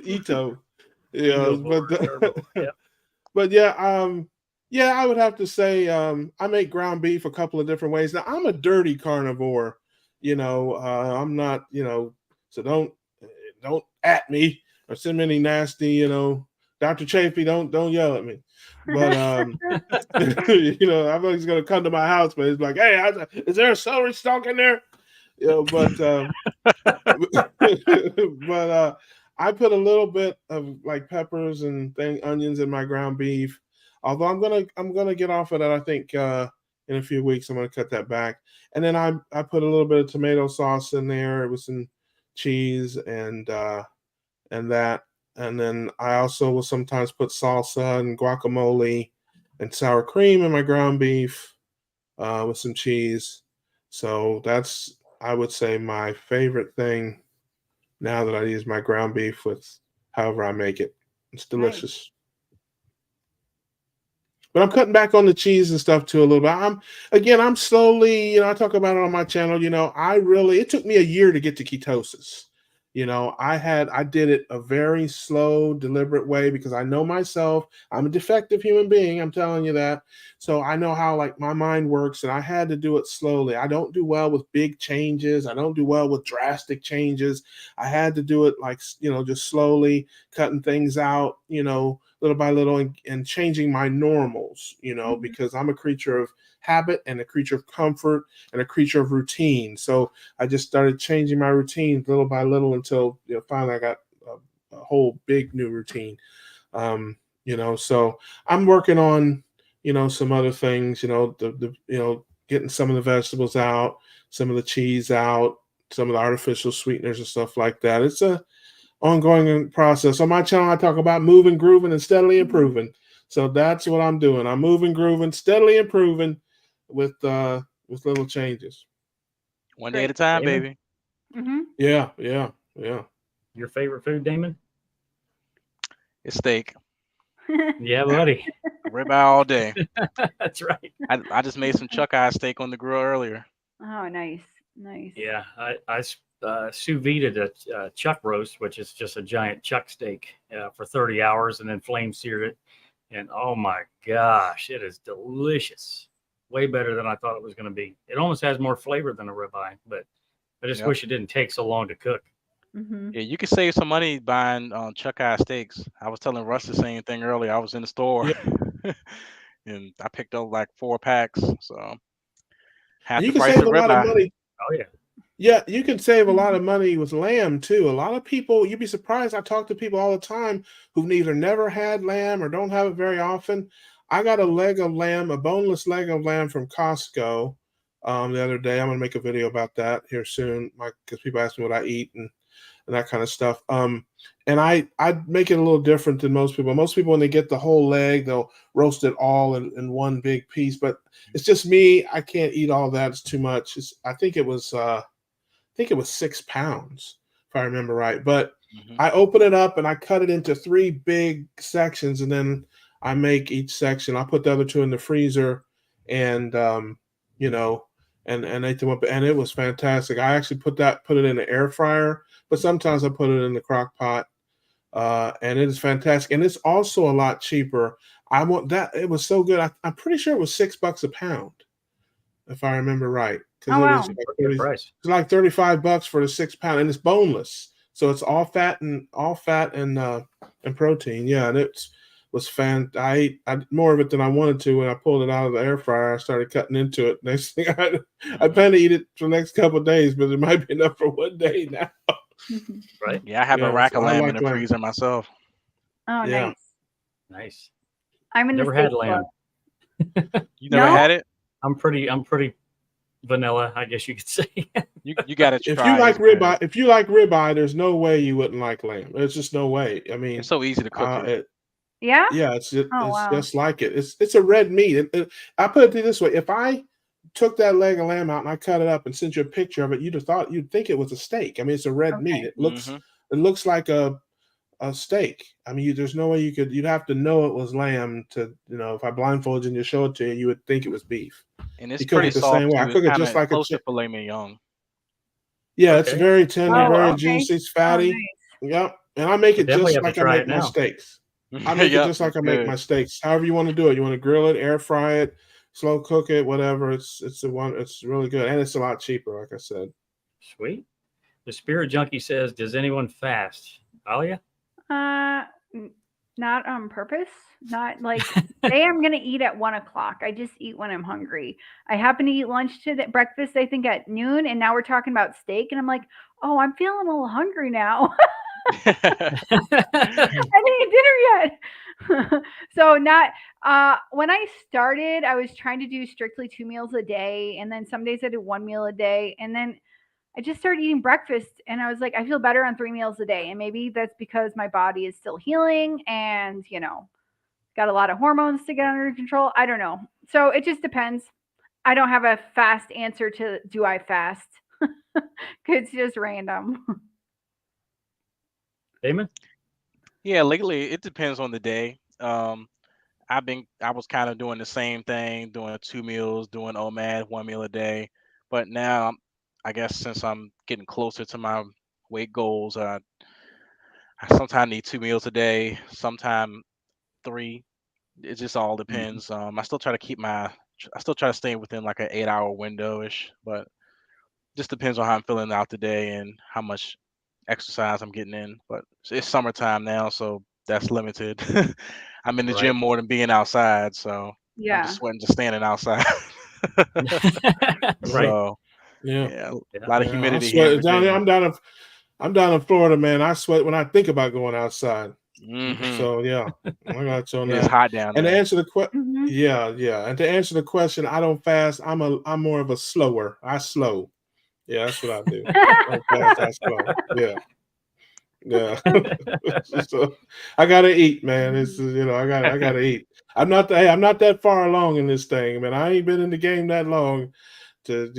Eto. Yeah, but yeah, I would have to say I make ground beef a couple of different ways. Now I'm a dirty carnivore, you know. I'm not, you know, so don't at me or send me any nasty, you know, Dr. Chafee, don't yell at me. But you know, I'm always gonna come to my house, but it's like, hey, is there a celery stalk in there? You know, but I put a little bit of like peppers and onions in my ground beef. Although I'm gonna get off of that. I think in a few weeks I'm gonna cut that back. And then I put a little bit of tomato sauce in there with some cheese and that. And then I also will sometimes put salsa and guacamole and sour cream in my ground beef with some cheese. So that's, I would say, my favorite thing now that I use my ground beef with however I make it. It's delicious. Nice. But I'm cutting back on the cheese and stuff too a little bit. I'm slowly, I talk about it on my channel, it took me a year to get to ketosis. I did it a very slow, deliberate way because I know myself. I'm a defective human being. I'm telling you that. So I know how like my mind works, and I had to do it slowly. I don't do well with big changes. I don't do well with drastic changes. I had to do it like, just slowly cutting things out, little by little and changing my normals, because I'm a creature of habit and a creature of comfort and a creature of routine. So I just started changing my routine little by little until finally I got a whole big new routine. So I'm working on, some other things, getting some of the vegetables out, some of the cheese out, some of the artificial sweeteners and stuff like that. It's a ongoing process. On my channel, I talk about moving, grooving, and steadily improving. So that's what I'm doing. I'm moving, grooving, steadily improving with little changes. One day at a time, Damon? baby. Mm-hmm. Yeah. Your favorite food, Damon? It's steak. Yeah, buddy. Ribeye all day. That's right. I just made some chuck eye steak on the grill earlier. Oh, nice. Yeah, I sous vide a chuck roast, which is just a giant chuck steak, for 30 hours, and then flame seared it. And oh my gosh, it is delicious. Way better than I thought it was going to be. It almost has more flavor than a ribeye, but I just wish it didn't take so long to cook. Mm-hmm. Yeah, you can save some money buying chuck eye steaks. I was telling Russ the same thing earlier. I was in the store and I picked up like 4 packs. So half you the can price save of a lot of ribeye. money. Oh yeah. Yeah, you can save a lot of money with lamb too. A lot of people, you'd be surprised. I talk to people all the time who've either never had lamb or don't have it very often. I got a leg of lamb, a boneless leg of lamb from Costco the other day. I'm going to make a video about that here soon because people ask me what I eat and that kind of stuff. And I make it a little different than most people. Most people, when they get the whole leg, they'll roast it all in one big piece. But it's just me. I can't eat all that. It's too much. I think it was 6 pounds, if I remember right. But I open it up and I cut it into 3 big sections, and then I make each section. I put the other 2 in the freezer, and and ate them up, and it was fantastic. I actually put it in the air fryer, but sometimes I put it in the crock pot, and it is fantastic. And it's also a lot cheaper. It was so good. I'm pretty sure it was $6 a pound, if I remember right. Oh, wow. It's like $35 for the 6 pound, and it's boneless, so it's all fat and protein. Yeah, and it was I ate more of it than I wanted to. When I pulled it out of the air fryer, I started cutting into it. Next thing I plan to eat it for the next couple of days, but it might be enough for one day now. Right? Yeah, I have a rack of lamb in the freezer myself. Oh, yeah. Nice. I'm in never had lamb. You never had it? I'm pretty vanilla, I guess you could say. you got to try. If you like ribeye, there's no way you wouldn't like lamb. There's just no way. I mean, it's so easy to cook it. Yeah. Yeah, it's just like it. It's a red meat. I put it this way: if I took that leg of lamb out and I cut it up and sent you a picture of it, you'd think it was a steak. I mean, it's a red meat. It looks like a steak. I mean, there's no way you'd have to know it was lamb to, if I blindfolded you and you show it to you, you would think it was beef. And it's pretty soft too. I cook it just like close to filet mignon. Yeah, it's very tender, very juicy, it's fatty. Oh, nice. Yep. And I make it just like I make my steaks. I make it just like I make my steaks. However you want to do it. You want to grill it, air fry it, slow cook it, whatever. It's really good, and it's a lot cheaper, like I said. Sweet. The Spirit Junkie says, "Does anyone fast?" Alia? Not on purpose. Not like today I'm gonna eat at 1 o'clock. I just eat when I'm hungry. I happen to eat lunch breakfast, I think, at noon, and now we're talking about steak, and I'm like, oh, I'm feeling a little hungry now. I didn't eat dinner yet. So when I started, I was trying to do strictly 2 meals a day, and then some days I did 1 meal a day, and then I just started eating breakfast and I was like, I feel better on 3 meals a day. And maybe that's because my body is still healing and, got a lot of hormones to get under control. I don't know. So it just depends. I don't have a fast answer to do I fast? It's just random. Damon? Yeah, lately it depends on the day. I was kind of doing the same thing, doing 2 meals, doing OMAD 1 meal a day. But now, I guess since I'm getting closer to my weight goals, I sometimes need 2 meals a day, sometimes 3. It just all depends. I still try to stay within like an 8-hour window-ish, but just depends on how I'm feeling out the day and how much exercise I'm getting in. But it's summertime now, so that's limited. I'm in the gym more than being outside, so I'm just sweating just standing outside. Right. So Yeah. A lot of humidity here in down Virginia. I'm down in Florida, man. I sweat when I think about going outside. Mm-hmm. So yeah, I got you on It's that. hot down And to there. answer the question, yeah. And to answer the question, I don't fast. I'm more of a slower. I slow. Yeah, that's what I do. I don't fast. I slow. Yeah. So I gotta eat, man. It's I gotta eat. I'm not that far along in this thing, man. I ain't been in the game that long to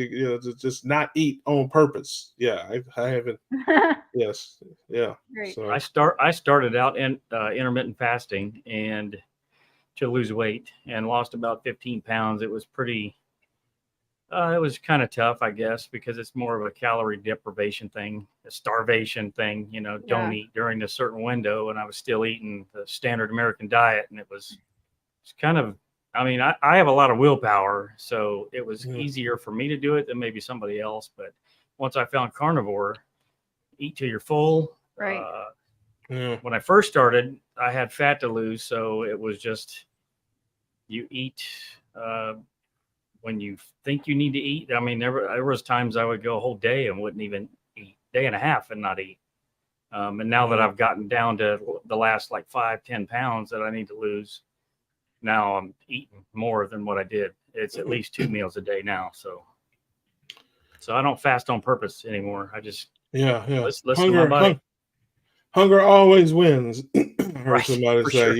just not eat on purpose. Yeah, I haven't. Yes, yeah. Great. So I started out in intermittent fasting and to lose weight and lost about 15 pounds. It was pretty. It was kind of tough, I guess, because it's more of a calorie deprivation thing, a starvation thing. Don't eat during a certain window, and I was still eating the standard American diet, and it's kind of. I mean, I have a lot of willpower, so it was easier for me to do it than maybe somebody else. But once I found carnivore, eat till you're full. Right. When I first started, I had fat to lose, so it was just you eat when you think you need to eat. I mean, there was times I would go a whole day and wouldn't even eat, day and a half and not eat. And now that I've gotten down to the last like 5-10 pounds that I need to lose, now I'm eating more than what I did. It's at least 2 meals a day now. So I don't fast on purpose anymore. I just listen to my body. Hunger always wins. I heard somebody say sure.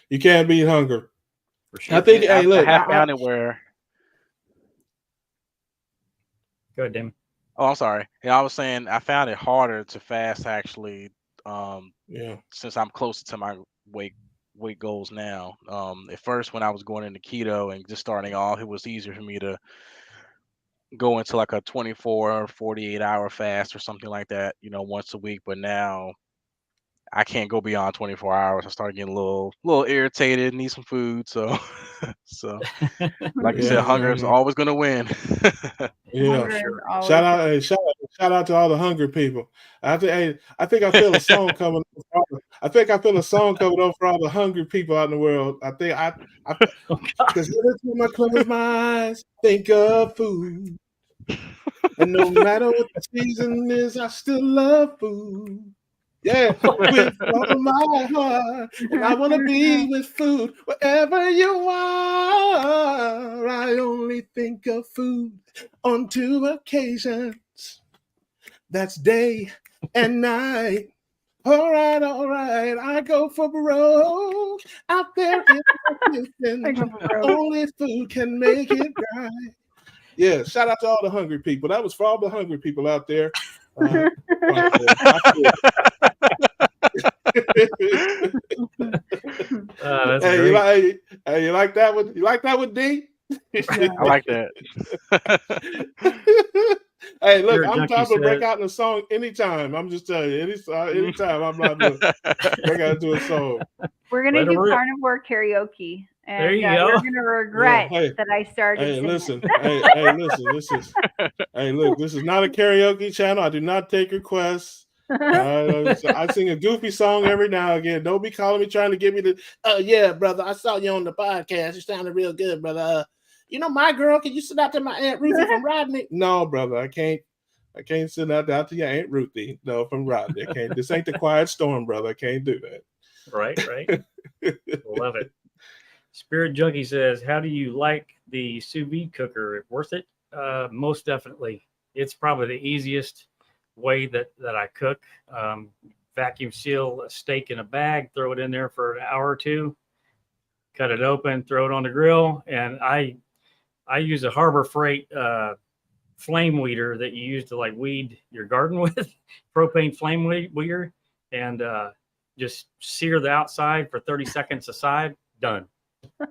you can't beat hunger. For sure. I think. I Look, have found it where. Go ahead, Damon. Oh, I'm sorry. Yeah, I was saying I found it harder to fast actually. Since I'm closer to my weight goals now. At first, when I was going into keto and just starting off, it was easier for me to go into like a 24 or 48-hour fast or something like that, once a week. But now I can't go beyond 24 hours. I start getting a little irritated, need some food. So, like you said, hunger is always going to win. Yeah, sure. Shout out to all the hungry people. I think I feel a song coming. I think I feel a song coming on for all the hungry people out in the world. I think because every time I close my eyes, think of food, and no matter what the season is, I still love food. Yeah, with all my heart, and I want to be with food wherever you are. I only think of food on 2 occasions. That's day and night. All right. I go for broke out there in the kitchen. Only food can make it right. Yeah, shout out to all the hungry people. That was for all the hungry people out there. That's hey, great. You like that one? You like that one, D? I like that. Hey, look, I'm time to break out in a song anytime. I'm just telling you, anytime I'm not to break out into a song. We're gonna do carnivore karaoke, and there you go. you're gonna regret that I started. Hey, listen. Hey, look, this is not a karaoke channel. I do not take requests. I sing a goofy song every now and again. Don't be calling me trying to get me to. Oh yeah, brother, I saw you on the podcast. You sounded real good, brother. My girl, can you sit out to my Aunt Ruthie from Rodney? No, brother, I can't sit out to your Aunt Ruthie. No, from Rodney. I can't. This ain't the Quiet Storm, brother. I can't do that. Right. Love it. Spirit Junkie says, how do you like the sous vide cooker? Worth it? Most definitely. it's probably the easiest way that I cook. Vacuum seal a steak in a bag, throw it in there for an hour or two, cut it open, throw it on the grill. And I use a Harbor Freight flame weeder that you use to like weed your garden with, propane flame weeder, and just sear the outside for 30 seconds aside, done.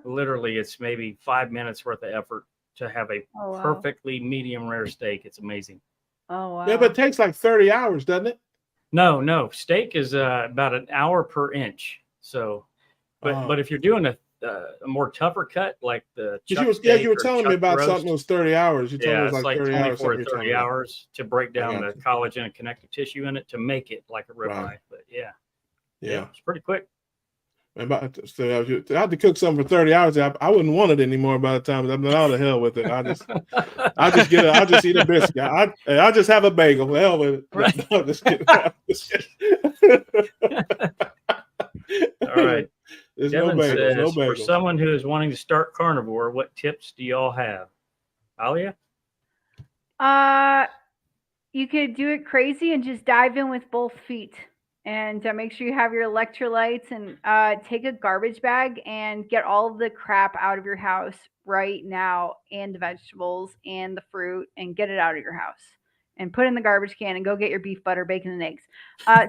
Literally, it's maybe 5 minutes worth of effort to have a perfectly medium rare steak. It's amazing. Oh, wow. Yeah, but it takes like 30 hours, doesn't it? No. Steak is about an hour per inch. So, but if you're doing a more tougher cut, like the you were telling me about something that was 30 hours. You told me it was like 30 hours. 24 to 30 hours to break down the collagen and connective tissue in it to make it like a ribeye. Right. But yeah, it's pretty quick. So I had to cook something for 30 hours. I wouldn't want it anymore by the time I'm out of hell with it. I'll just eat a biscuit. I'll just have a bagel. Hell with it. Right. No, just kidding. All right. There's Devin no bagels. For someone who is wanting to start carnivore, what tips do y'all have? Alia? You could do it crazy and just dive in with both feet. And make sure you have your electrolytes, and take a garbage bag and get all of the crap out of your house right now, and the vegetables and the fruit, and get it out of your house and put it in the garbage can and go get your beef, butter, bacon, and eggs.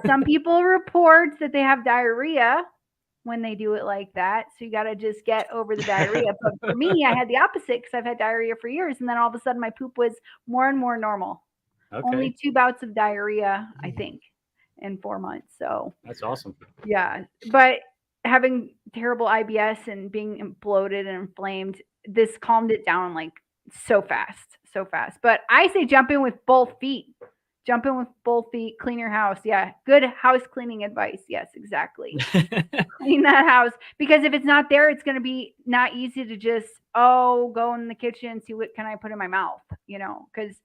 Some people report that they have diarrhea when they do it like that. So you got to just get over the diarrhea. But for me, I had the opposite because I've had diarrhea for years. And then all of a sudden my poop was more and more normal. Okay. Only 2 bouts of diarrhea, I think, in 4 months. So that's awesome. Yeah. But having terrible IBS and being bloated and inflamed, this calmed it down like so fast. But I say jump in with both feet. Jump in with both feet, clean your house. Yeah. Good house cleaning advice. Yes, exactly. Clean that house, because if it's not there, it's going to be not easy to just, go in the kitchen, see what can I put in my mouth, because,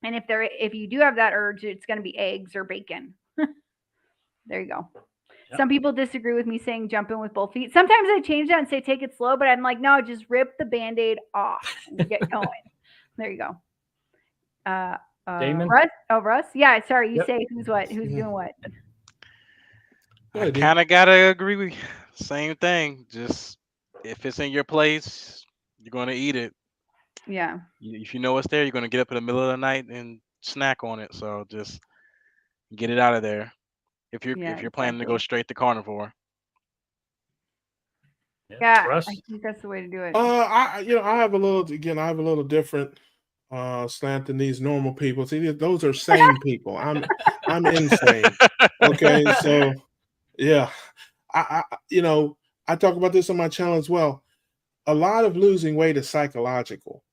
and if you do have that urge, it's going to be eggs or bacon. There you go. Yep. Some people disagree with me saying jump in with both feet. Sometimes I change that and say take it slow, but I'm like, no, just rip the Band-Aid off and get going. There you go. Damon? Russ? Oh, Russ? Yeah, sorry. You say who's doing what? I kind of got to agree with you. Same thing. Just if it's in your place, you're going to eat it. Yeah. If you know it's there, you're going to get up in the middle of the night and snack on it. So just get it out of there. If you're planning to go straight to carnivore. Yeah, Russ? I think that's the way to do it. I have a little different slant than these normal people. See, those are sane people. I'm insane. Okay, so yeah, I talk about this on my channel as well. A lot of losing weight is psychological.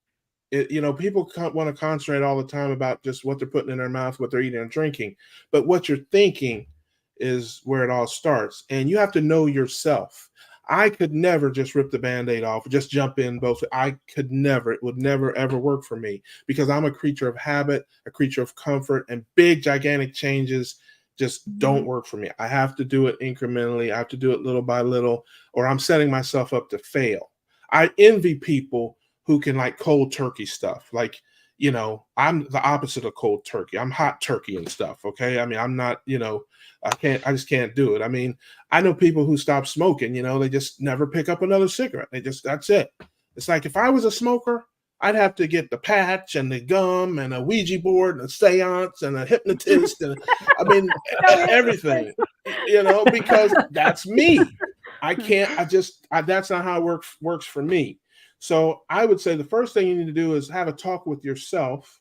People want to concentrate all the time about just what they're putting in their mouth, what they're eating and drinking, but what you're thinking is where it all starts. And you have to know yourself. I could never just rip the Band-Aid off, just jump in both. I could never. It would never, ever work for me, because I'm a creature of habit, a creature of comfort, and big, gigantic changes just don't work for me. I have to do it incrementally. I have to do it little by little, or I'm setting myself up to fail. I envy people who can like cold turkey stuff. Like, I'm the opposite of cold turkey. I'm hot turkey and stuff. Okay. I mean, I'm not, I just can't do it. I mean, I know people who stop smoking, they just never pick up another cigarette. That's it. It's like, if I was a smoker, I'd have to get the patch and the gum and a Ouija board and a seance and a hypnotist. And everything, because that's me. That's not how it works for me. So I would say the first thing you need to do is have a talk with yourself.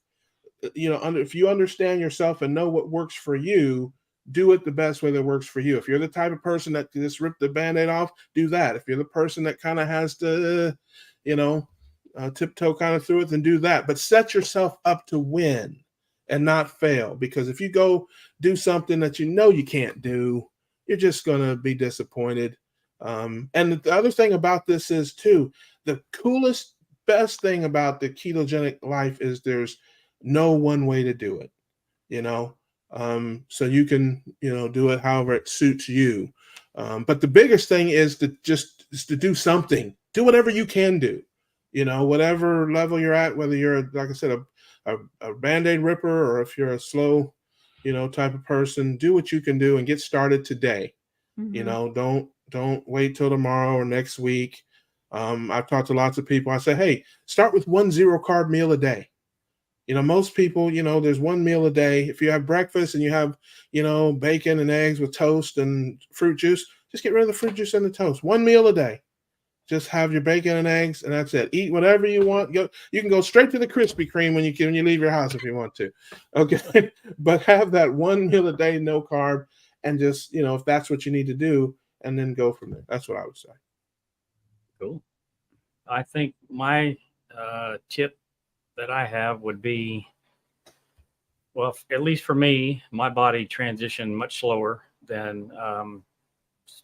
If you understand yourself and know what works for you, do it the best way that works for you. If you're the type of person that just rip the Band-Aid off, do that. If you're the person that kind of has to, tiptoe kind of through it, then do that. But set yourself up to win and not fail. Because if you go do something that you can't do, you're just going to be disappointed. And the other thing about this is, too, the coolest, best thing about the ketogenic life is there's no one way to do it, so you can, do it however it suits you. But the biggest thing is to do something, do whatever you can do, whatever level you're at, whether you're, like I said, a Band-Aid ripper, or if you're a slow, type of person, do what you can do and get started today. Don't wait till tomorrow or next week. I've talked to lots of people. I say, hey, start with 1 0-carb meal a day. Most people, there's one meal a day. If you have breakfast and you have, bacon and eggs with toast and fruit juice, just get rid of the fruit juice and the toast. 1 meal a day. Just have your bacon and eggs, and that's it. Eat whatever you want. You can go straight to the Krispy Kreme when you leave your house if you want to. Okay, but have that 1 meal a day, no carb, and just if that's what you need to do, and then go from there. That's what I would say. Cool. I think my tip that I have would be, well, at least for me, my body transitioned much slower than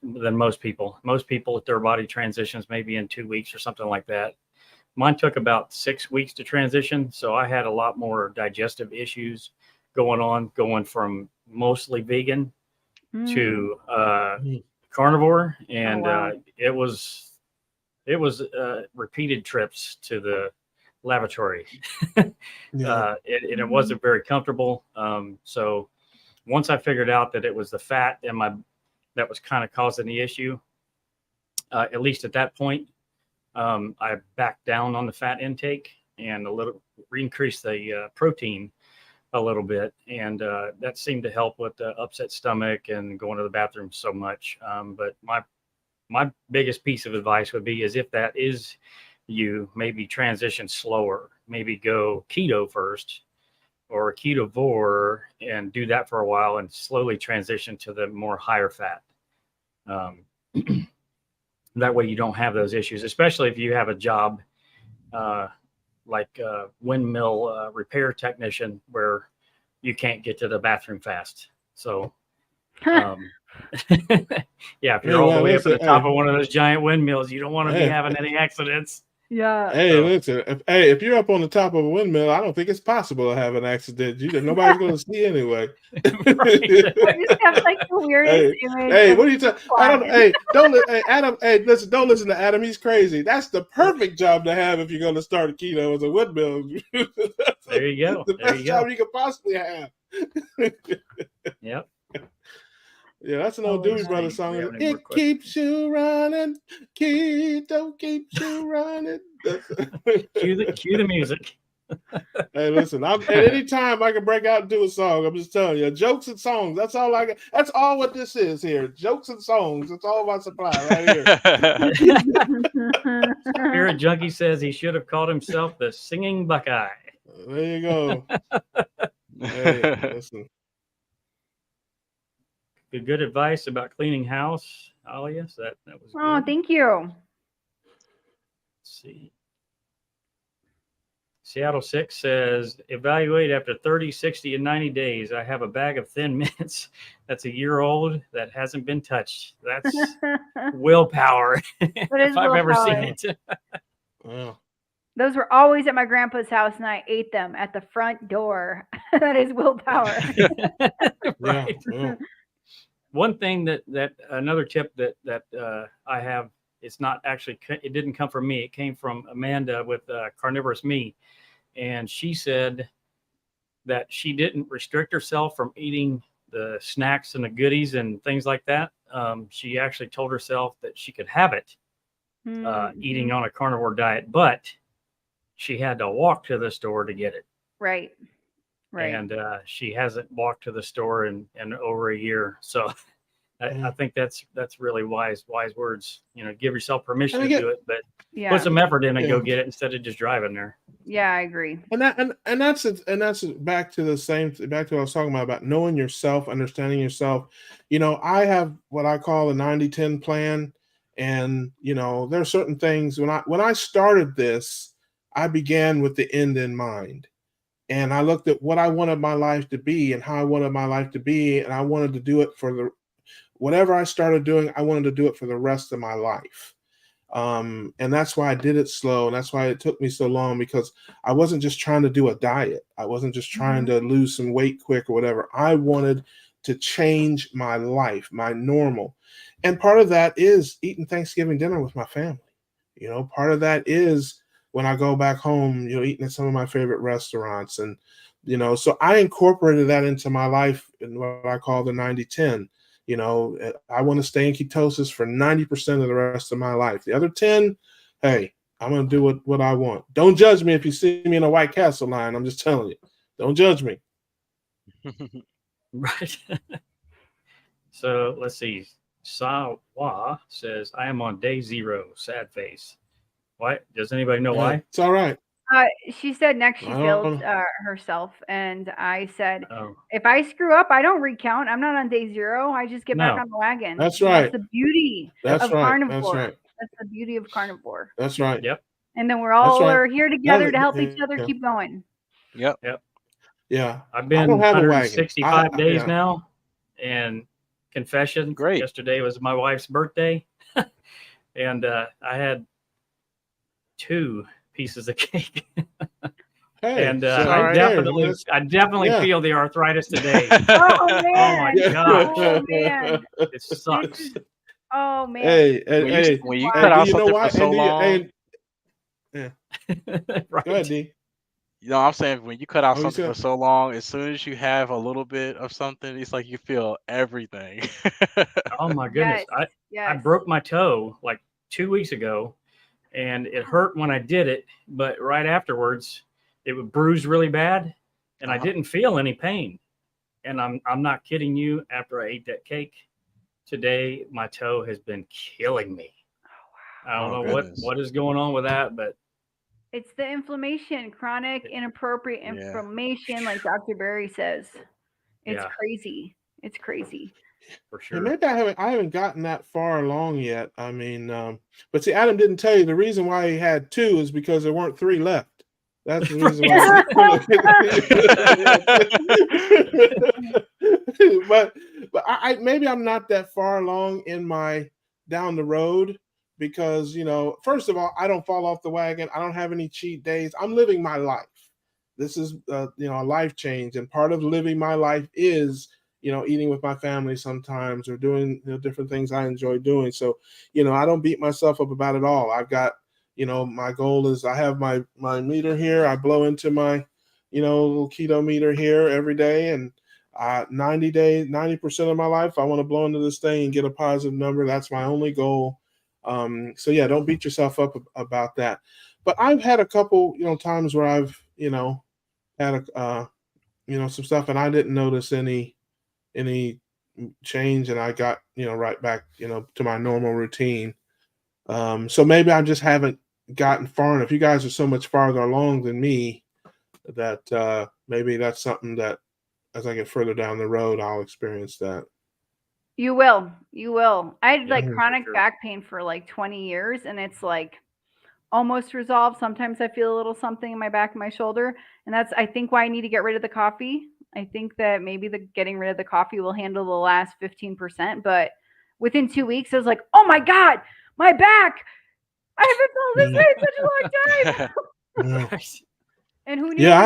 most people. Most people, their body transitions maybe in 2 weeks or something like that. Mine took about 6 weeks to transition, so I had a lot more digestive issues going from mostly vegan to carnivore, and it was repeated trips to the lavatory. It wasn't very comfortable. So once I figured out that it was the fat that was kind of causing the issue, at least at that point, I backed down on the fat intake and increased the protein a little bit, and that seemed to help with the upset stomach and going to the bathroom so much. But my biggest piece of advice would be, is if that is you, maybe transition slower, maybe go keto first or ketovore and do that for a while and slowly transition to the more higher fat. That way you don't have those issues, especially if you have a job like a windmill repair technician where you can't get to the bathroom fast. So yeah, if you're all the way up at the top of one of those giant windmills, you don't want to be having any accidents. Yeah. Hey, listen. If you're up on the top of a windmill, I don't think it's possible to have an accident. Nobody's going to see anyway. Right. I just have like the weirdest image. Hey, what are you talking? Adam, Adam. Hey, listen. Don't listen to Adam. He's crazy. That's the perfect job to have if you're going to start a keto as a windmill. There you go. The best job you could possibly have. Yep. Yeah, that's an old Doobie Brothers song. It keeps you running, keto keeps you running. Cue the music. Hey, listen, at any time I can break out and do a song. I'm just telling you, jokes and songs. That's all I got. That's all what this is here. Jokes and songs. That's all my supply right here. Spirit Junkie says he should have called himself the Singing Buckeye. There you go. Hey, listen. Good advice about cleaning house, Alias. That was good. Oh, thank you. Let's see. Seattle 6 says, evaluate after 30, 60, and 90 days. I have a bag of Thin Mints that's a year old that hasn't been touched. That's willpower, if I've ever seen it. Wow. Those were always at my grandpa's house, and I ate them at the front door. That is willpower. Right. Yeah. One thing that another tip that I have, it's not actually, it didn't come from me. It came from Amanda with Carnivorous Me. And she said that she didn't restrict herself from eating the snacks and the goodies and things like that. She actually told herself that she could have it eating on a carnivore diet, but she had to walk to the store to get it. Right. And she hasn't walked to the store in over a year. So I think that's really wise words. Give yourself permission to do it, but put some effort in and go get it instead of just driving there. Yeah, I agree. And that's back to what I was talking about knowing yourself, understanding yourself. I have what I call a 90-10 plan, and there are certain things when I started this, I began with the end in mind. And I looked at what I wanted my life to be and how I wanted my life to be. And I wanted to do it whatever I started doing, I wanted to do it for the rest of my life. And that's why I did it slow. And that's why it took me so long, because I wasn't just trying to do a diet. I wasn't just trying to lose some weight quick or whatever. I wanted to change my life, my normal. And part of that is eating Thanksgiving dinner with my family. Part of that is when I go back home, eating at some of my favorite restaurants. And, so I incorporated that into my life in what I call the 90-10. I want to stay in ketosis for 90% of the rest of my life. The other 10, hey, I'm going to do what I want. Don't judge me if you see me in a White Castle line. I'm just telling you. Don't judge me. Right. So let's see. Sawa says, I am on day 0. Sad face. Why? Does anybody know why? It's all right. She said next she failed herself, and I said, Oh. if I screw up, I don't recount. I'm not on day 0. I just get back on the wagon. That's right. That's the beauty of carnivore. That's the beauty of carnivore. That's right. Yep. And then we're all are here together to help each other keep going. Yep. Yeah. I've been 165 days now, and confession. Great. Yesterday was my wife's birthday, and I had 2 pieces of cake. And I definitely feel the arthritis today. Oh man! Oh my gosh! Oh man! It sucks. Oh man! Hey, when you cut out something for so long. Yeah. Right. Go ahead, D. I'm saying when you cut out something for so long, as soon as you have a little bit of something, it's like you feel everything. Oh my goodness! I broke my toe like 2 weeks ago, and it hurt when I did it, but right afterwards it would bruise really bad, and I didn't feel any pain. And I'm not kidding you. After I ate that cake today, my toe has been killing me. I don't know what is going on with that, but it's the inflammation, chronic inappropriate inflammation, like Dr. Berry says. It's crazy. It's crazy. For sure. Maybe I haven't gotten that far along yet. I mean, but see, Adam didn't tell you the reason why he had 2 is because there weren't 3 left. That's the reason why. but I maybe I'm not that far along in my down the road, because first of all, I don't fall off the wagon. I don't have any cheat days. I'm living my life. This is a life change, and part of living my life is eating with my family sometimes, or doing different things I enjoy doing. So I don't beat myself up about it all. I've got my goal is I have my meter here. I blow into my little keto meter here every day, and 90% of my life I want to blow into this thing and get a positive number. That's my only goal. So yeah, don't beat yourself up about that. But I've had a couple times where I've had some stuff, and I didn't notice any change, and I got right back to my normal routine. So maybe I just haven't gotten far enough. You guys are so much farther along than me that maybe that's something that as I get further down the road, I'll experience that. You will. I had chronic back pain for like 20 years, and it's like almost resolved. Sometimes I feel a little something in my back and my shoulder, and that's I think why I need to get rid of the coffee. I think that maybe getting rid of the coffee will handle the last 15%, but within 2 weeks I was like, oh my God, my back. I haven't felt this way in such a long time. And who knew? Yeah,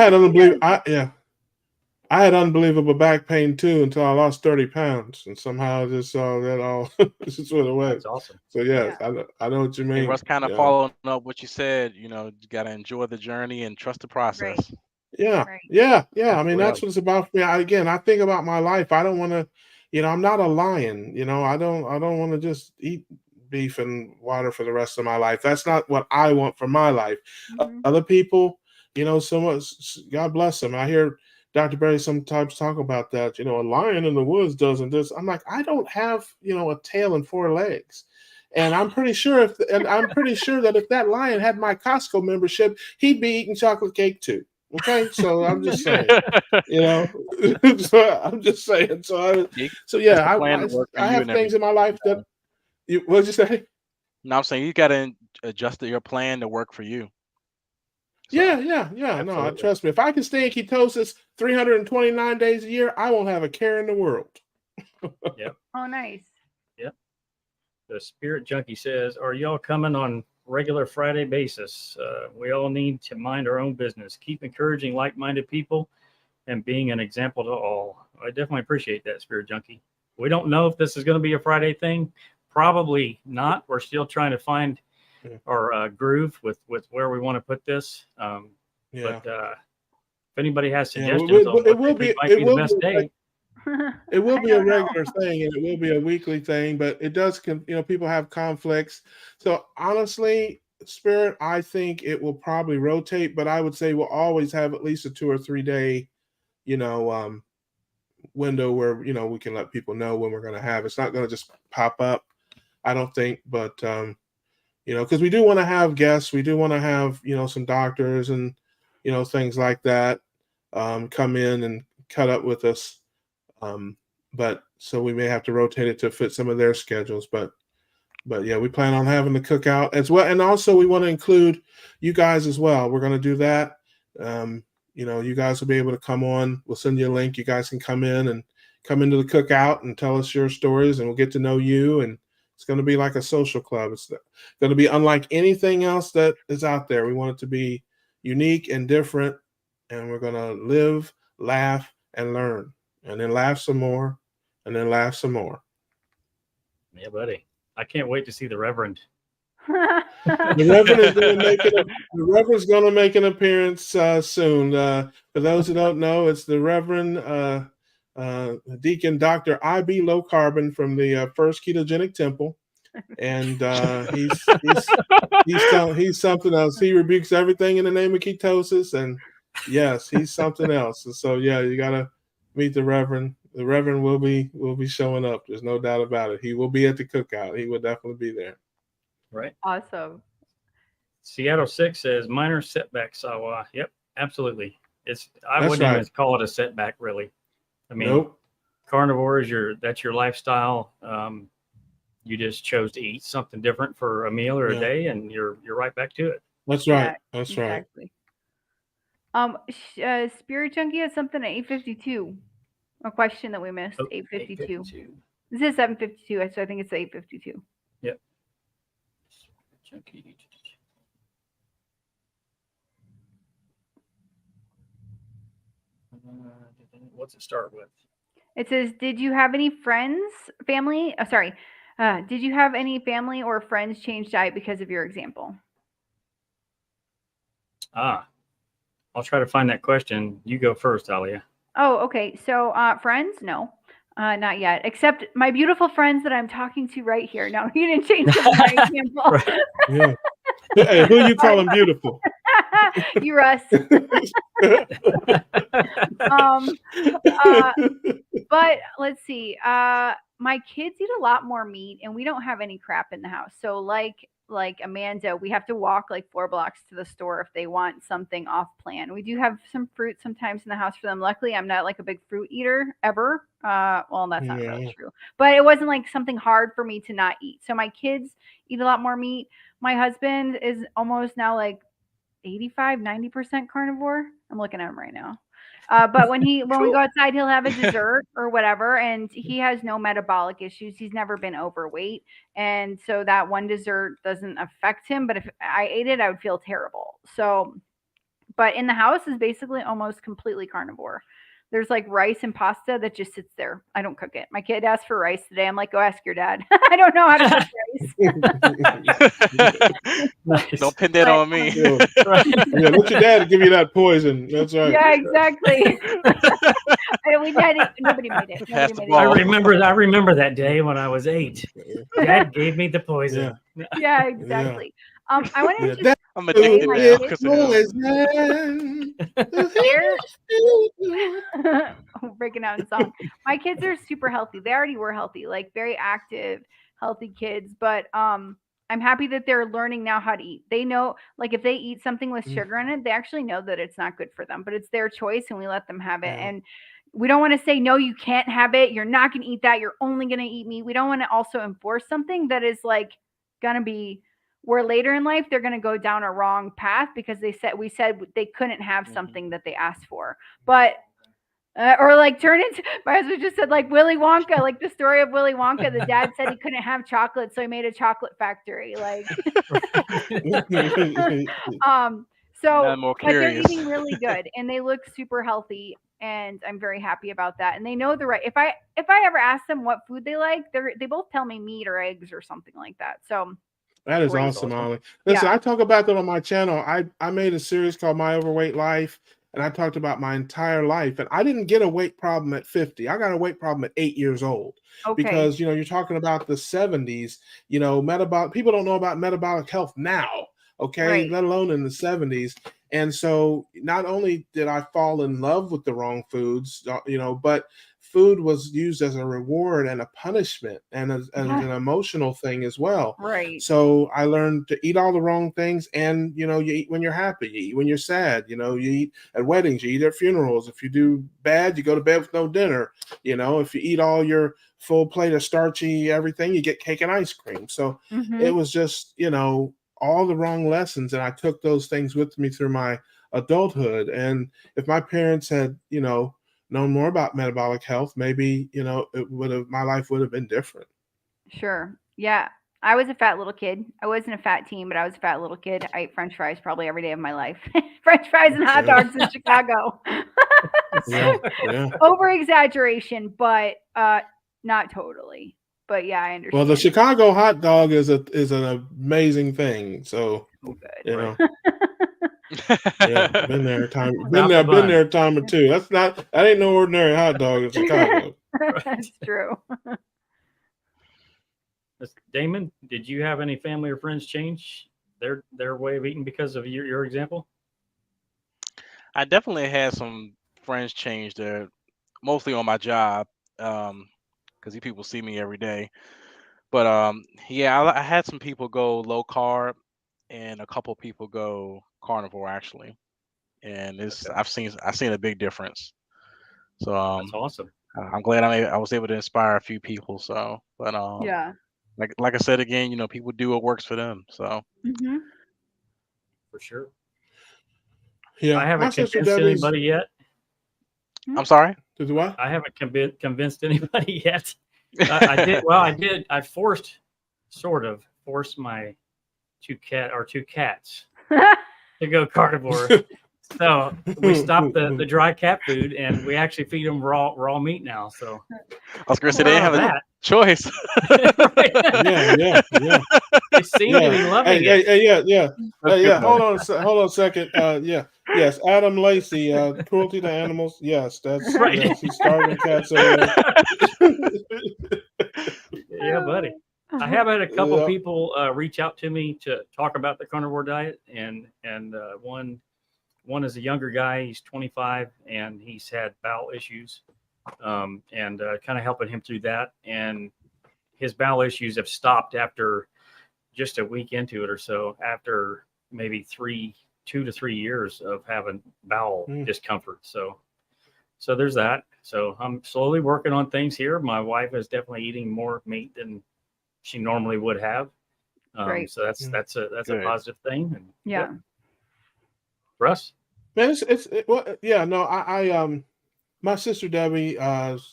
I had unbelievable back pain too until I lost 30 pounds, and somehow I just saw that all this is what it was. That's awesome. So yes, I know what you mean. It was kind of following up what you said. You got to enjoy the journey and trust the process. Right. Yeah. I mean, that's what it's about for me. I think about my life. I don't want to, I'm not a lion. I don't want to just eat beef and water for the rest of my life. That's not what I want for my life. Mm-hmm. Other people, so much, God bless them. I hear Dr. Berry sometimes talk about that. A lion in the woods doesn't this. I'm like, I don't have, a tail and 4 legs. And I'm pretty sure that if that lion had my Costco membership, he'd be eating chocolate cake too. Okay, so I'm just saying, So I'm just saying. So yeah, I have things in my life that. What'd you say? No, I'm saying you got to adjust your plan to work for you. So, yeah. No, trust me. If I can stay in ketosis 329 days a year, I won't have a care in the world. Yep. Oh, nice. Yep. The Spirit Junkie says, "Are y'all coming on regular Friday basis? We all need to mind our own business. Keep encouraging like-minded people and being an example to all." I definitely appreciate that, Spirit Junkie. We don't know if this is going to be a Friday thing. Probably not. We're still trying to find groove with where we want to put this. But if anybody has suggestions on what they think might be the best day, it will be a regular thing, and it will be a weekly thing. But it does, people have conflicts. So honestly, Spirit, I think it will probably rotate, but I would say we'll always have at least a 2 or 3 day, window where we can let people know when we're going to have. It's not going to just pop up, I don't think, but because we do want to have guests, we do want to have some doctors and things like that come in and cut up with us, but so we may have to rotate it to fit some of their schedules, but yeah, we plan on having the cookout as well, and also we want to include you guys as well. We're going to do that. You guys will be able to come on. We'll send you a link. You guys can come into the cookout and tell us your stories, and we'll get to know you. And it's going to be like a social club. It's going to be unlike anything else that is out there. We want it to be unique and different, and we're going to live, laugh, and learn, and then laugh some more, and then laugh some more. Yeah, buddy. I can't wait to see the Reverend. The Reverend's going to make an appearance soon. For those who don't know, it's the Reverend Deacon Dr. I.B. Low Carbon from the First Ketogenic Temple, and he's something else. He rebukes everything in the name of ketosis, and yes, he's something else. And so yeah, you got to meet the Reverend. The Reverend will be showing up. There's no doubt about it. He will be at the cookout. He will definitely be there. Right. Awesome. Seattle 6 says minor setback, Sawa. Yep, absolutely. I wouldn't even call it a setback, really. I mean, nope. Carnivore is that's your lifestyle. You just chose to eat something different for a meal or a day, and you're right back to it. That's right. That's exactly. Right. Spirit Junkie has something at 8:52. A question that we missed. 8:52. This is 7:52, so I think it's 8:52. Yep. What's it start with? It says, did you have any family? Did you have any family or friends change diet because of your example? I'll try to find that question. You go first, Alia. Oh, okay. So friends? No, not yet. Except my beautiful friends that I'm talking to right here. No, you didn't change my example. Right. Yeah. Hey, who you calling beautiful? You, Russ. But let's see. My kids eat a lot more meat, and we don't have any crap in the house. So like Amanda, we have to walk like 4 blocks to the store if they want something off plan. We do have some fruit sometimes in the house for them. Luckily, I'm not like a big fruit eater ever. Well, that's not really true, but it wasn't like something hard for me to not eat. So my kids eat a lot more meat. My husband is almost now like 85-90% carnivore. I'm looking at him right now. But when we go outside, he'll have a dessert or whatever, and he has no metabolic issues. He's never been overweight, and so that one dessert doesn't affect him. But if I ate it, I would feel terrible. So, but in the house is basically almost completely carnivore. There's like rice and pasta that just sits there. I don't cook it. My kid asked for rice today. I'm like, go ask your dad. I don't know how to cook rice. Nice. Don't pin that on me. Yeah, let your dad give you that poison. That's right. Yeah, exactly. Nobody made it. I remember that day when I was 8. Dad gave me the poison. Yeah, exactly. I wanted to. I'm addicted now. Breaking out in song. My kids are super healthy. They already were healthy, like very active, healthy kids. But I'm happy that they're learning now how to eat. They know, like if they eat something with sugar in it, they actually know that it's not good for them. But it's their choice, and we let them have it. And we don't want to say, no, you can't have it. You're not going to eat that. You're only going to eat meat. We don't want to also enforce something that is like going to be where later in life they're going to go down a wrong path because we said they couldn't have something that they asked for. But or like turn into, my husband just said like Willy Wonka, like the story of Willy Wonka. The dad said he couldn't have chocolate, so he made a chocolate factory. Like, so but they're eating really good and they look super healthy, and I'm very happy about that. And they know the right. If I ever ask them what food they like, they both tell me meat or eggs or something like that. So That is Great. awesome, Ollie. Listen, I talk about that on my channel. I made a series called My Overweight Life, and I talked about my entire life. And I didn't get a weight problem at 50. I got a weight problem at 8 years old. Okay. Because, you're talking about the 70s, metabolic, people don't know about metabolic health now, okay, Right. let alone in the 70s. And so not only did I fall in love with the wrong foods, but food was used as a reward and a punishment and as an emotional thing as well. Right. So I learned to eat all the wrong things, and you eat when you're happy, you eat when you're sad, you eat at weddings, you eat at funerals. If you do bad, you go to bed with no dinner. If you eat all your full plate of starchy everything, you get cake and ice cream. So it was just, all the wrong lessons, and I took those things with me through my adulthood. And if my parents had, known more about metabolic health, maybe, my life would have been different. Sure. Yeah. I was a fat little kid. I wasn't a fat teen, but I was a fat little kid. I ate French fries probably every day of my life. French fries and hot dogs in Chicago. Over exaggeration, but not totally. But yeah, I understand. Well, the Chicago hot dog is an amazing thing. So good. Yeah, been there a time or two. That ain't no ordinary hot dog in Chicago. That's true. Damon, did you have any family or friends change their way of eating because of your example? I definitely had some friends change their, mostly on my job, because these people see me every day. But I had some people go low carb, and a couple people go carnivore actually, and I've seen a big difference. So that's awesome. I'm glad I was able to inspire a few people. So, but yeah, like I said again, people do what works for them. So for sure. Yeah, I haven't convinced anybody yet. I'm sorry. Did what? I haven't convinced anybody yet. I did. Well, I did. I forced my two cats to go carnivore. So we stopped the dry cat food, and we actually feed them raw meat now. So I was going to say they have a choice. Yeah. They seem to be loving it. Yeah. Hold on a second. Yes, Adam Lacey, cruelty to animals. Yes, that's right. Yes, he's starving cats over there. Yeah, buddy. I have had a couple people reach out to me to talk about the carnivore diet, and one is a younger guy. He's 25, and he's had bowel issues, and kind of helping him through that. And his bowel issues have stopped after just a week into it or so, after maybe 2 to 3 years of having bowel discomfort. So there's that. So I'm slowly working on things here. My wife is definitely eating more meat than she normally would have. So that's a positive thing. And, yeah. Russ? Man, my sister Debbie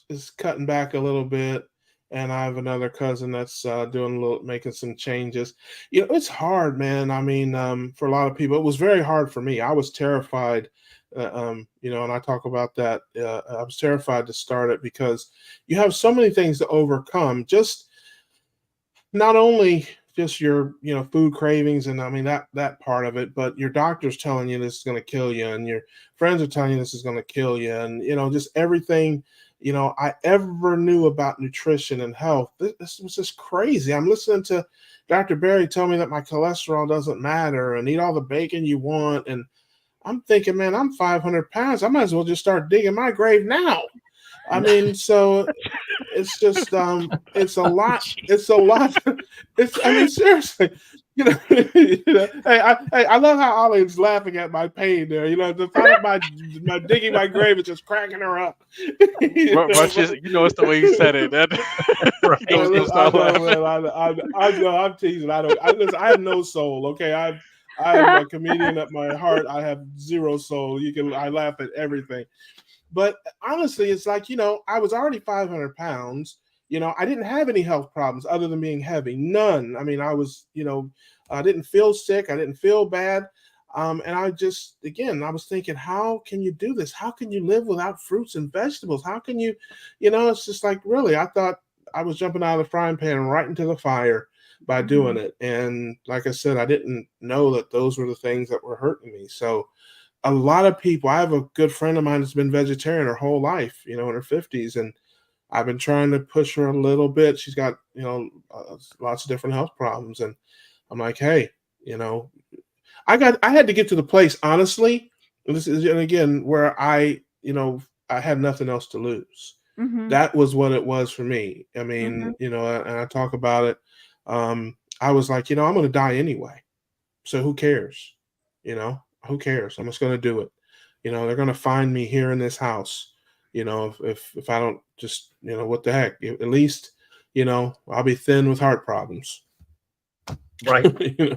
is cutting back a little bit, and I have another cousin that's making some changes. It's hard, man. I mean, for a lot of people, it was very hard for me. I was terrified, and I talk about that. I was terrified to start it because you have so many things to overcome. Just not only just your food cravings, and I mean that part of it, but your doctor's telling you this is going to kill you, and your friends are telling you this is going to kill you, and just everything I ever knew about nutrition and health. This was just crazy. I'm listening to Dr. Berry tell me that my cholesterol doesn't matter and eat all the bacon you want, and I'm thinking, man, I'm 500 pounds. I might as well just start digging my grave now. I mean, so it's just it's a lot. I mean, seriously, Hey, I love how Ollie's laughing at my pain there. The thought of my digging my grave is just cracking her up. It's the way you said it. I know, I'm teasing. I have no soul. Okay, I'm a comedian at my heart. I have zero soul. I laugh at everything. But honestly, it's like, I was already 500 pounds. I didn't have any health problems other than being heavy. None. I mean, I was, I didn't feel sick. I didn't feel bad. And I was thinking, how can you do this? How can you live without fruits and vegetables? How can you, it's just like, really, I thought I was jumping out of the frying pan right into the fire. by doing it. And like I said, I didn't know that those were the things that were hurting me. So a lot of people, I have a good friend of mine that's been vegetarian her whole life, in her 50s. And I've been trying to push her a little bit. She's got, lots of different health problems. And I'm like, hey, I had to get to the place, honestly, and this is, and again, where I had nothing else to lose. That was what it was for me. I mean, and I talk about it. I was like, I'm going to die anyway. So who cares? Who cares? I'm just going to do it. They're going to find me here in this house. If I don't just, what the heck? At least, I'll be thin with heart problems. Right.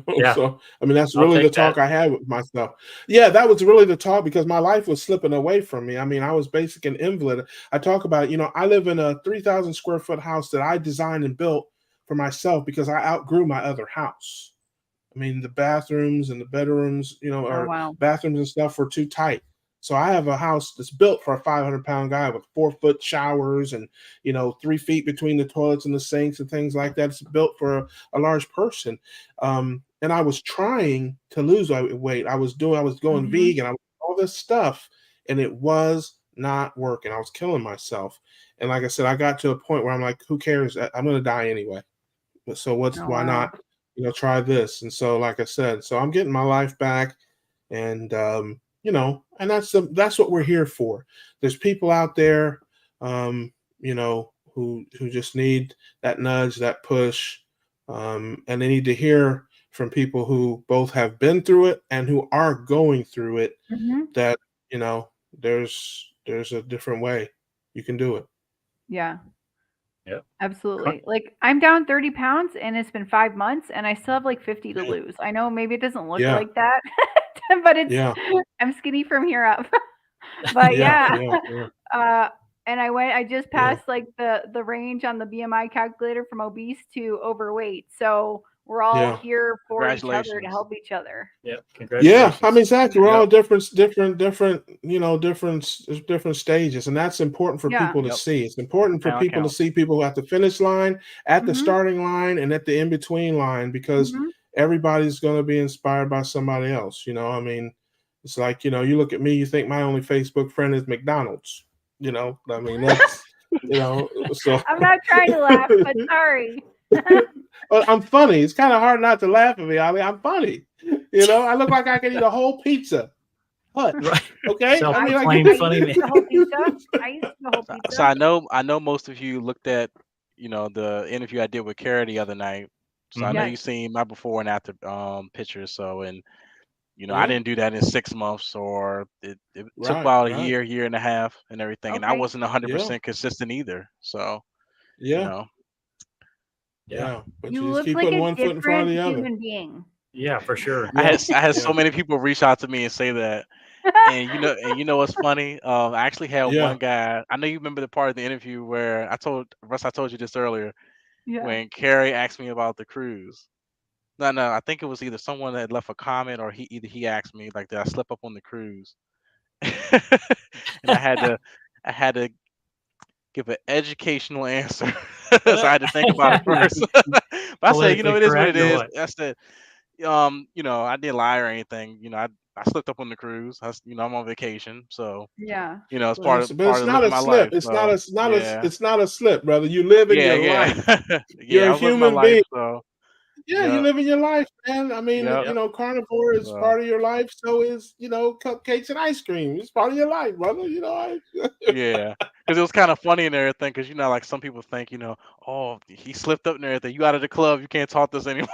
Yeah. So, I mean, that's really the talk I had with myself. Yeah, that was really the talk because my life was slipping away from me. I mean, I was basically an invalid. I talk about, I live in a 3,000 square foot house that I designed and built for myself because I outgrew my other house. I mean, the bathrooms and the bedrooms, bathrooms and stuff were too tight. So I have a house that's built for a 500-pound guy with 4-foot showers and, 3 feet between the toilets and the sinks and things like that. It's built for a large person. And I was trying to lose weight. I was going vegan, I was all this stuff, and it was not working. I was killing myself. And like I said, I got to a point where I'm like, who cares? I'm going to die anyway. So why not, try this? And so, like I said, so I'm getting my life back, and, and that's what we're here for. There's people out there, who just need that nudge, that push, and they need to hear from people who both have been through it and who are going through it. That there's a different way you can do it. Yeah. Yep. Absolutely. Like I'm down 30 pounds and it's been 5 months and I still have like 50 to lose. I know maybe it doesn't look like that, but I'm skinny from here up. But and I just passed like the range on the BMI calculator from obese to overweight. So we're all here for each other to help each other. Yeah. Congratulations. Yeah. I mean, exactly. We're all different, different stages. And that's important for people to see. It's important for people to see people at the finish line, at the starting line, and at the in-between line, because everybody's going to be inspired by somebody else. I mean, it's like, you look at me, you think my only Facebook friend is McDonald's. I mean, that's, so. I'm not trying to laugh, but sorry. Well, I'm funny. It's kind of hard not to laugh at me. I mean, I'm funny. I look like I can eat a whole pizza. What? Right. Okay. I mean, funny man. I used the whole pizza. So I know most of you looked at, the interview I did with Carrie the other night. So I know you've seen my before and after pictures. So, and I didn't do that in 6 months, or it took about a year and a half and everything. And I wasn't 100% consistent either. So, Yeah. But you just look keep like putting a one foot in front of the other. human being. Yeah, for sure. I had so many people reach out to me and say that. And you know what's funny? I actually had one guy. I know you remember the part of the interview where I told you this earlier. When Carrie asked me about the cruise. No, I think it was either someone that left a comment or he asked me, like, did I slip up on the cruise? And I had to give an educational answer. So I had to think about it first. But I said, it is what it is. I said, I didn't lie or anything. I slipped up on the cruise. I'm on vacation, so it's part of living my life. It's not a slip, brother. You live in your life. You're a human being. So. You're living your life, man. I mean, carnivore is part of your life. So is, cupcakes and ice cream. It's part of your life, brother. Yeah, because it was kind of funny and everything. Because like some people think, oh, he slipped up and everything. You out of the club, you can't talk to us anymore.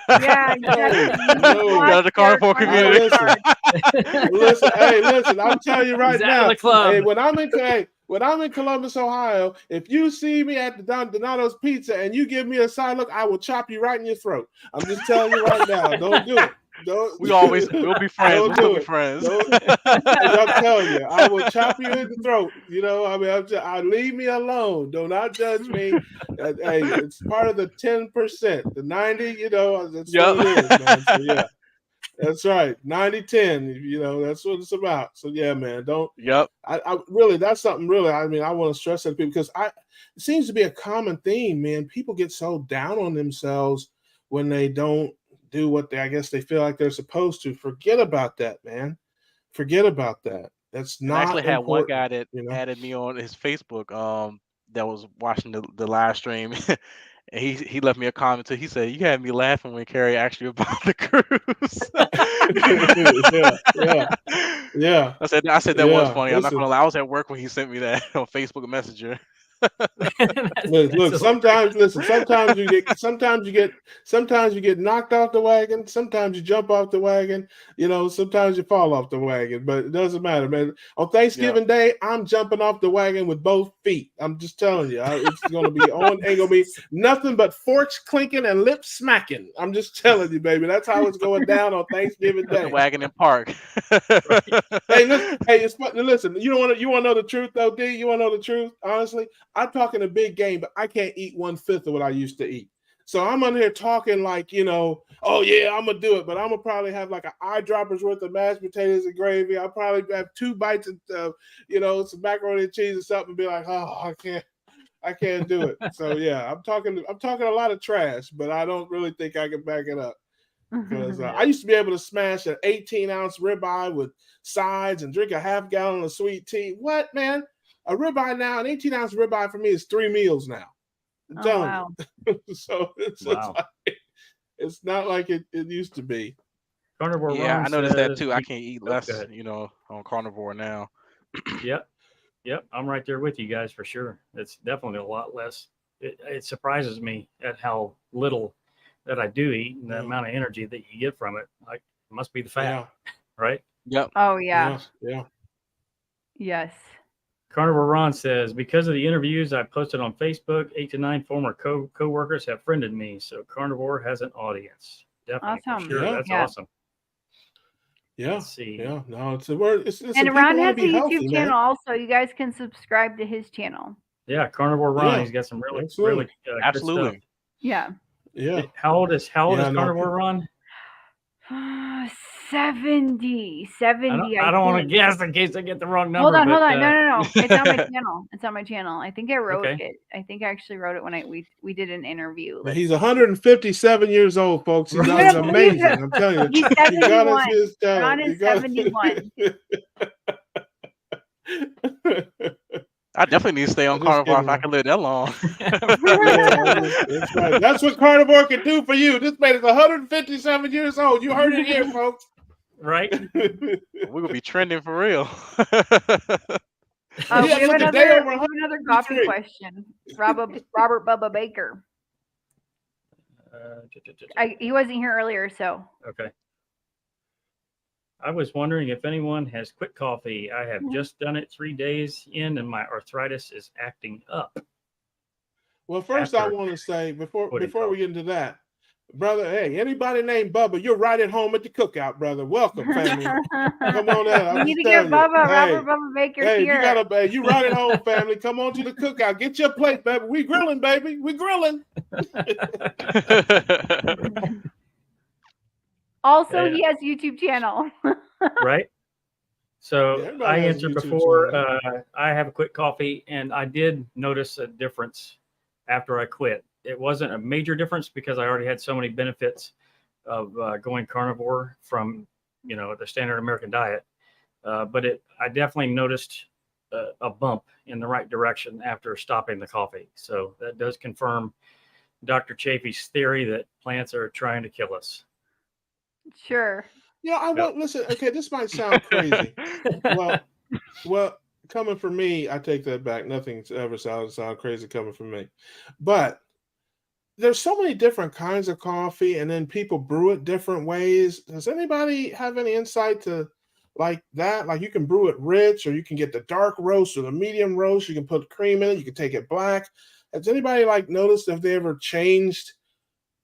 Yeah, exactly. You out of the carnivore community. Listen. I'm telling you right now. Hey, when I'm in Columbus, Ohio, if you see me at the Donato's Pizza and you give me a side look, I will chop you right in your throat. I'm just telling you right now. Don't do it. We'll be friends. We'll still be friends. I'm telling you, I will chop you in the throat. I leave me alone. Do not judge me. Hey, it's part of the 10%. The 90, that's what it is, man. So yeah. That's right. 90-10, that's what it's about. So yeah, man, I really, that's something really, I mean, I want to stress that to people because it seems to be a common theme, man. People get so down on themselves when they don't do what I guess they feel like they're supposed to. Forget about that, man. Forget about that. That's not I actually had one important, guy that added me on his Facebook that was watching the live stream. And he left me a comment too. He said, "You had me laughing when Carrie asked you about the cruise." yeah. I said that was funny. I'm not Listen, gonna lie. I was at work when he sent me that on Facebook Messenger. look, sometimes you get knocked off the wagon, sometimes you jump off the wagon, sometimes you fall off the wagon, but it doesn't matter, man. On Thanksgiving Day, I'm jumping off the wagon with both feet. I'm just telling you, it's gonna be ain't gonna be nothing but forks clinking and lips smacking. I'm just telling you, baby, that's how it's going down on Thanksgiving Day. The wagon in park. Hey, listen. You want to know the truth though, D? You want to know the truth? Honestly, I'm talking a big game, but I can't eat 1/5 of what I used to eat. So I'm on here talking like, oh yeah, I'm gonna do it, but I'm gonna probably have like an eyedropper's worth of mashed potatoes and gravy. I'll probably have 2 bites of, some macaroni and cheese or something, and be like, oh, I can't do it. So yeah, I'm talking a lot of trash, but I don't really think I can back it up. Because I used to be able to smash an 18-ounce ribeye with sides and drink a half gallon of sweet tea. What, man? A ribeye now, an 18-ounce ribeye for me is 3 meals now. I'm telling you. So it's not like it used to be. Carnivore I noticed that too. I can't eat less, good. on carnivore now. Yep. I'm right there with you guys for sure. It's definitely a lot less. It surprises me at how little that I do eat and the amount of energy that you get from it. Like, it must be the fat, right? Yep. Oh yeah. Yeah. Yes. Carnivore Ron says, because of the interviews I posted on Facebook, 8 to 9 former co-workers have friended me, so Carnivore has an audience. Definitely, awesome. For sure. That's awesome. Yeah. Let's see. Yeah. No, it's a word. And Ron has a YouTube channel also. You guys can subscribe to his channel. Yeah, Carnivore Ron. He's got some really good stuff. Yeah. Yeah. How old is Carnivore Ron? 70. I don't want to guess in case I get the wrong number. Hold on. No. It's on my channel. It's on my channel. I think I wrote it. I think I actually wrote it when we did an interview. He's 157 years old, folks. He's amazing. I'm telling you. He's 71. Ron is 71. I definitely need to stay on carnivore if I can live that long. That's right. That's what carnivore can do for you. This man is 157 years old. You heard it here, folks. Right? We're gonna be trending for real. We have another coffee question. Robert Bubba Baker. He wasn't here earlier, so. Okay. I was wondering if anyone has quit coffee. I have just done it 3 days in, and my arthritis is acting up. Well, first I want to say before we get into that, brother. Hey, anybody named Bubba, you're right at home at the cookout, brother. Welcome, family. Come on out. We need to get Bubba, Robert Bubba Baker here. You right at home, family. Come on to the cookout. Get your plate, baby. We grilling, baby. We grilling. Also, he has YouTube channel. Right. So I answered before. I have a quit coffee, and I did notice a difference after I quit. It wasn't a major difference because I already had so many benefits of going carnivore from, the standard American diet. But I definitely noticed a bump in the right direction after stopping the coffee. So that does confirm Dr. Chafee's theory that plants are trying to kill us. Sure. Yeah, I won't listen. Okay, this might sound crazy. well, coming from me, I take that back. Nothing's ever sound crazy coming from me. But there's so many different kinds of coffee, and then people brew it different ways. Does anybody have any insight to like that? Like, you can brew it rich, or you can get the dark roast or the medium roast. You can put cream in it. You can take it black. Has anybody noticed if they ever changed?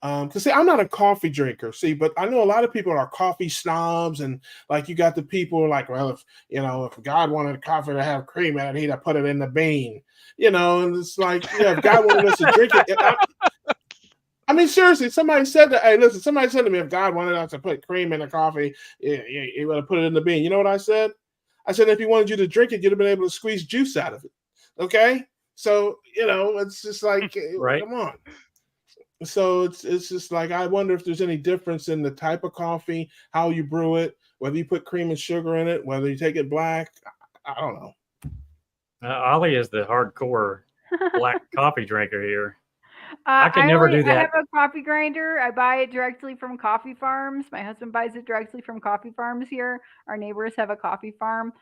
Because I'm not a coffee drinker, but I know a lot of people are coffee snobs, and you got the people well, if God wanted coffee to have cream in it, he'd have put it in the bean, and it's if God wanted us to drink it. I mean, seriously, somebody said that. Hey, listen, somebody said to me, if God wanted us to put cream in the coffee, he would have put it in the bean. You know what I said? I said, if he wanted you to drink it, you'd have been able to squeeze juice out of it. Okay, so it's just right. Come on. So it's just like, I wonder if there's any difference in the type of coffee, how you brew it, whether you put cream and sugar in it, whether you take it black. I don't know. Ollie is the hardcore black coffee drinker here. I could never do that. I have a coffee grinder. I buy it directly from coffee farms. My husband buys it directly from coffee farms here. Our neighbors have a coffee farm.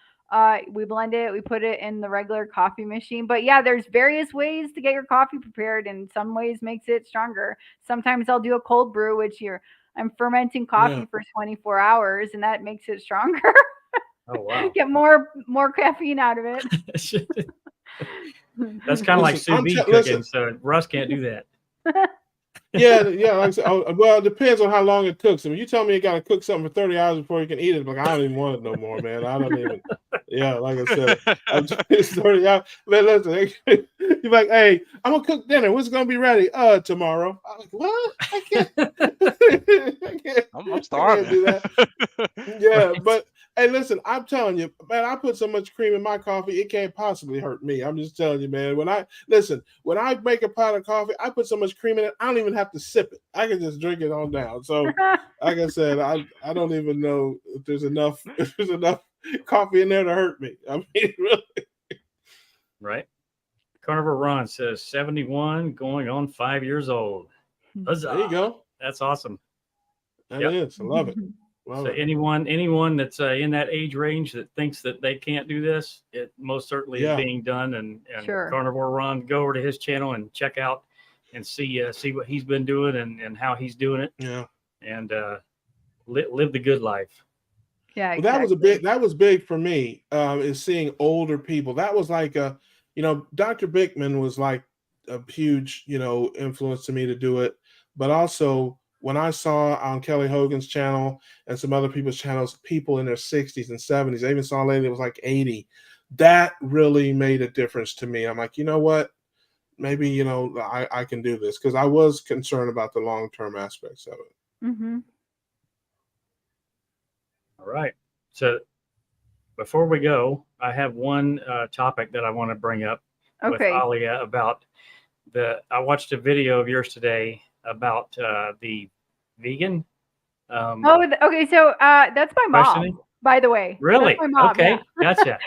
We blend it. We put it in the regular coffee machine. But yeah, there's various ways to get your coffee prepared, and some ways makes it stronger. Sometimes I'll do a cold brew, which I'm fermenting coffee for 24 hours, and that makes it stronger. Oh wow! Get more caffeine out of it. That's kind of like sous vide cooking, so Russ can't do that. Yeah. Like I said, well, it depends on how long it cooks. I mean, you tell me you got to cook something for 30 hours before you can eat it. Like, I don't even want it no more, man. I don't even. Yeah, like I said, I'm just 30 hours. Man, listen, you're like, hey, I'm gonna cook dinner. When's it gonna be ready? Tomorrow. I'm like, what? I can't. I'm starving. I can't do that. Yeah, but hey, listen, I'm telling you, man, I put so much cream in my coffee, it can't possibly hurt me. I'm just telling you, man. When I make a pot of coffee, I put so much cream in it, I don't even have to sip it. I can just drink it on down. So, like I said, I don't even know if there's enough coffee in there to hurt me. I mean, really. Right. Carnivore Ron says 71, going on 5 years old. Huzzah. There you go. That's awesome. That is. I love it. So anyone that's in that age range that thinks that they can't do this, it most certainly is being done. And sure. Carnivore Ron, go over to his channel and check out and see what he's been doing and how he's doing it. Yeah. And live the good life. Yeah, well, exactly. that was big for me. Is seeing older people. That was like Dr. Bickman was like a huge influence to me to do it, but also when I saw on Kelly Hogan's channel and some other people's channels, people in their 60s and 70s, I even saw a lady that was like 80. That really made a difference to me. I'm like, you know what? Maybe, I can do this, because I was concerned about the long-term aspects of it. Mm-hmm. All right. So before we go, I have one topic that I want to bring up with Alia about I watched a video of yours today about the vegan. Okay. So that's my mom, by the way. Really? That's my mom, okay. Yeah. Gotcha.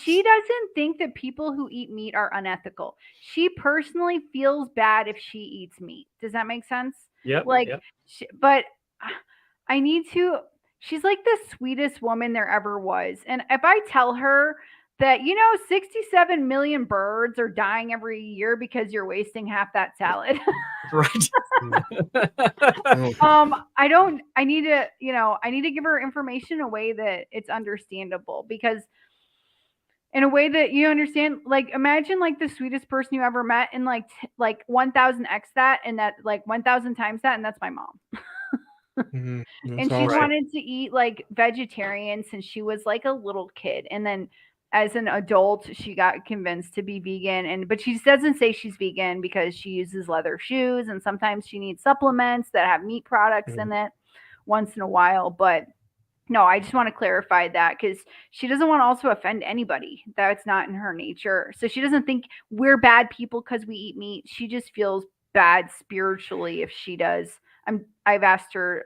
She doesn't think that people who eat meat are unethical. She personally feels bad if she eats meat. Does that make sense? Yep. Yep. But I need to. She's like the sweetest woman there ever was. And if I tell her that, 67 million birds are dying every year because you're wasting half that salad. Right. I need to give her information in a way that it's understandable, because in a way that you understand, like, imagine like the sweetest person you ever met, and like 1000x that, and that like 1000 times that, and that's my mom. Mm-hmm. And she wanted to eat like vegetarian since she was like a little kid, and then as an adult she got convinced to be vegan, but she doesn't say she's vegan because she uses leather shoes, and sometimes she needs supplements that have meat products in it once in a while. But no, I just want to clarify that, because she doesn't want to also offend anybody. That's not in her nature. So she doesn't think we're bad people because we eat meat. She just feels bad spiritually if she does. I've asked her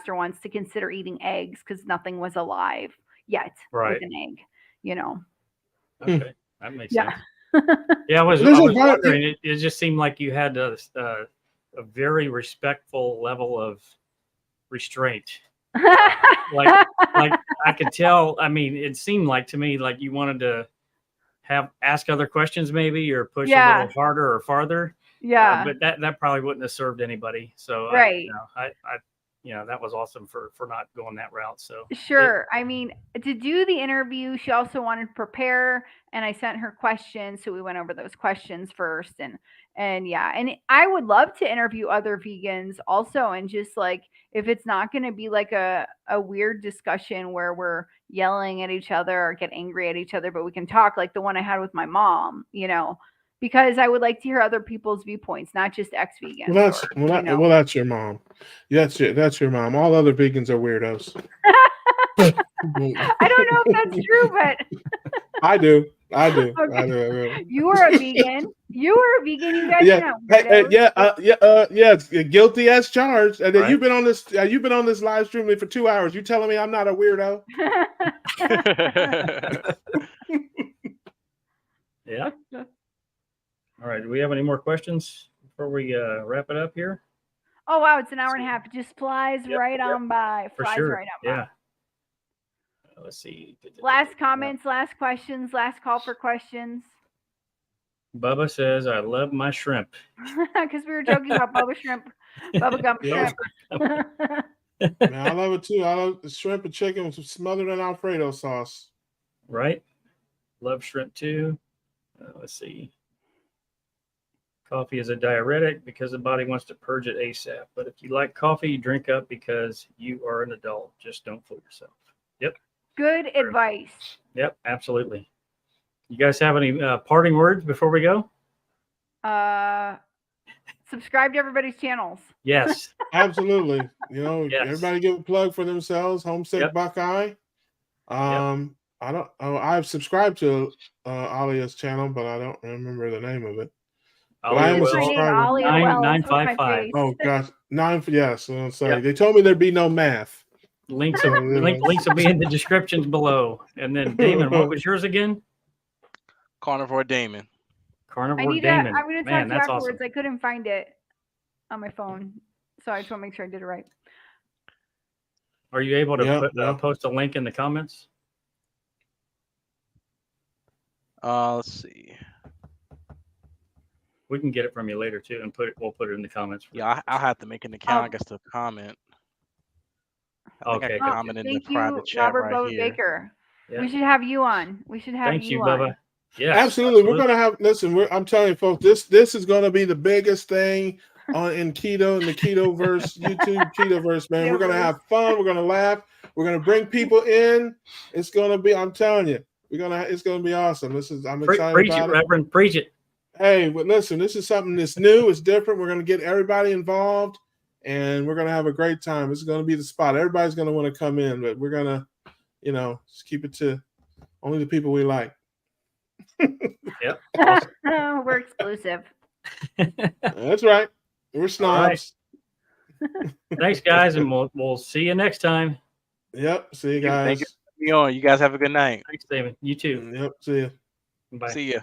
once to consider eating eggs, because nothing was alive yet with an egg. Okay, that makes sense. Yeah, I was wondering. It just seemed like you had a very respectful level of restraint. like I could tell. I mean, it seemed like to me like you wanted to ask other questions, maybe, or push a little harder or farther. Yeah, but that probably wouldn't have served anybody. So right. That was awesome for not going that route. So sure. I mean, to do the interview, she also wanted to prepare, and I sent her questions, so we went over those questions first, and I would love to interview other vegans also, and just like, if it's not going to be like a weird discussion where we're yelling at each other or get angry at each other, but we can talk like the one I had with my mom, because I would like to hear other people's viewpoints, not just ex-vegans. Well, that's your mom. That's your mom. All other vegans are weirdos. I don't know if that's true, but I do. Okay. You are a vegan. You were a vegan. You guys Yeah, it's guilty as charged. And then Right. you've been on this. You've been on this live stream for 2 hours. You telling me I'm not a weirdo? Yeah. All right. Do we have any more questions before we wrap it up here? Oh wow, it's an hour and a half. It just flies right on by. For Flies sure. right on Yeah. by. Let's see. Last comments, last questions, last call for questions. Bubba says, "I love my shrimp." Because we were joking about Bubba shrimp, Bubba gum shrimp. Man, I love it too. I love the shrimp and chicken smothered in Alfredo sauce. Right. Love shrimp too. Let's see. Coffee is a diuretic because the body wants to purge it ASAP. But if you like coffee, drink up because you are an adult. Just don't fool yourself. Yep. Good advice. Yep, absolutely. You guys have any parting words before we go? Subscribe to everybody's channels. Yes. Absolutely. You know, Yes. everybody give a plug for themselves. Homesick Yep. Buckeye. I don't. Oh, I've subscribed to Alia's channel, but I don't remember the name of it. But I am a subscriber. 955. Oh gosh, 9. Yes, I'm sorry. Yep. They told me there'd be no math. Links will be in the descriptions below. And then Damon, what was yours again? Carnivore Damon. Carnivore Damon. I'm going to talk Man, to you that's afterwards. awesome. I couldn't find it on my phone, so I just want to make sure I did it right. Are you able to post a link in the comments? Let's see. We can get it from you later too, and we'll put it in the comments. Yeah, I'll have to make an account, I guess, to comment. I think I can comment in the private chat Robert right here. Baker. Yeah. We should have you on. We should have Thanks you, on. Bubba. Yeah, absolutely. We're gonna have. Listen, I'm telling you, folks, this is gonna be the biggest thing in keto, in the Ketoverse, YouTube Ketoverse, man. We're gonna have fun. We're gonna laugh. We're gonna bring people in. It's gonna be. I'm telling you, it's gonna be awesome. I'm excited preach about it, Reverend. Preach it. Hey, but listen, this is something that's new. It's different. We're gonna get everybody involved, and we're gonna have a great time. This is gonna be the spot. Everybody's gonna want to come in, but we're gonna, just keep it to only the people we like. Yep. Awesome. We're exclusive. That's right. We're snobs. Right. Thanks, guys, and we'll see you next time. Yep. See you guys. Thank you for being on. You guys have a good night. Thanks, David. You too. Yep. See you. Bye. See ya.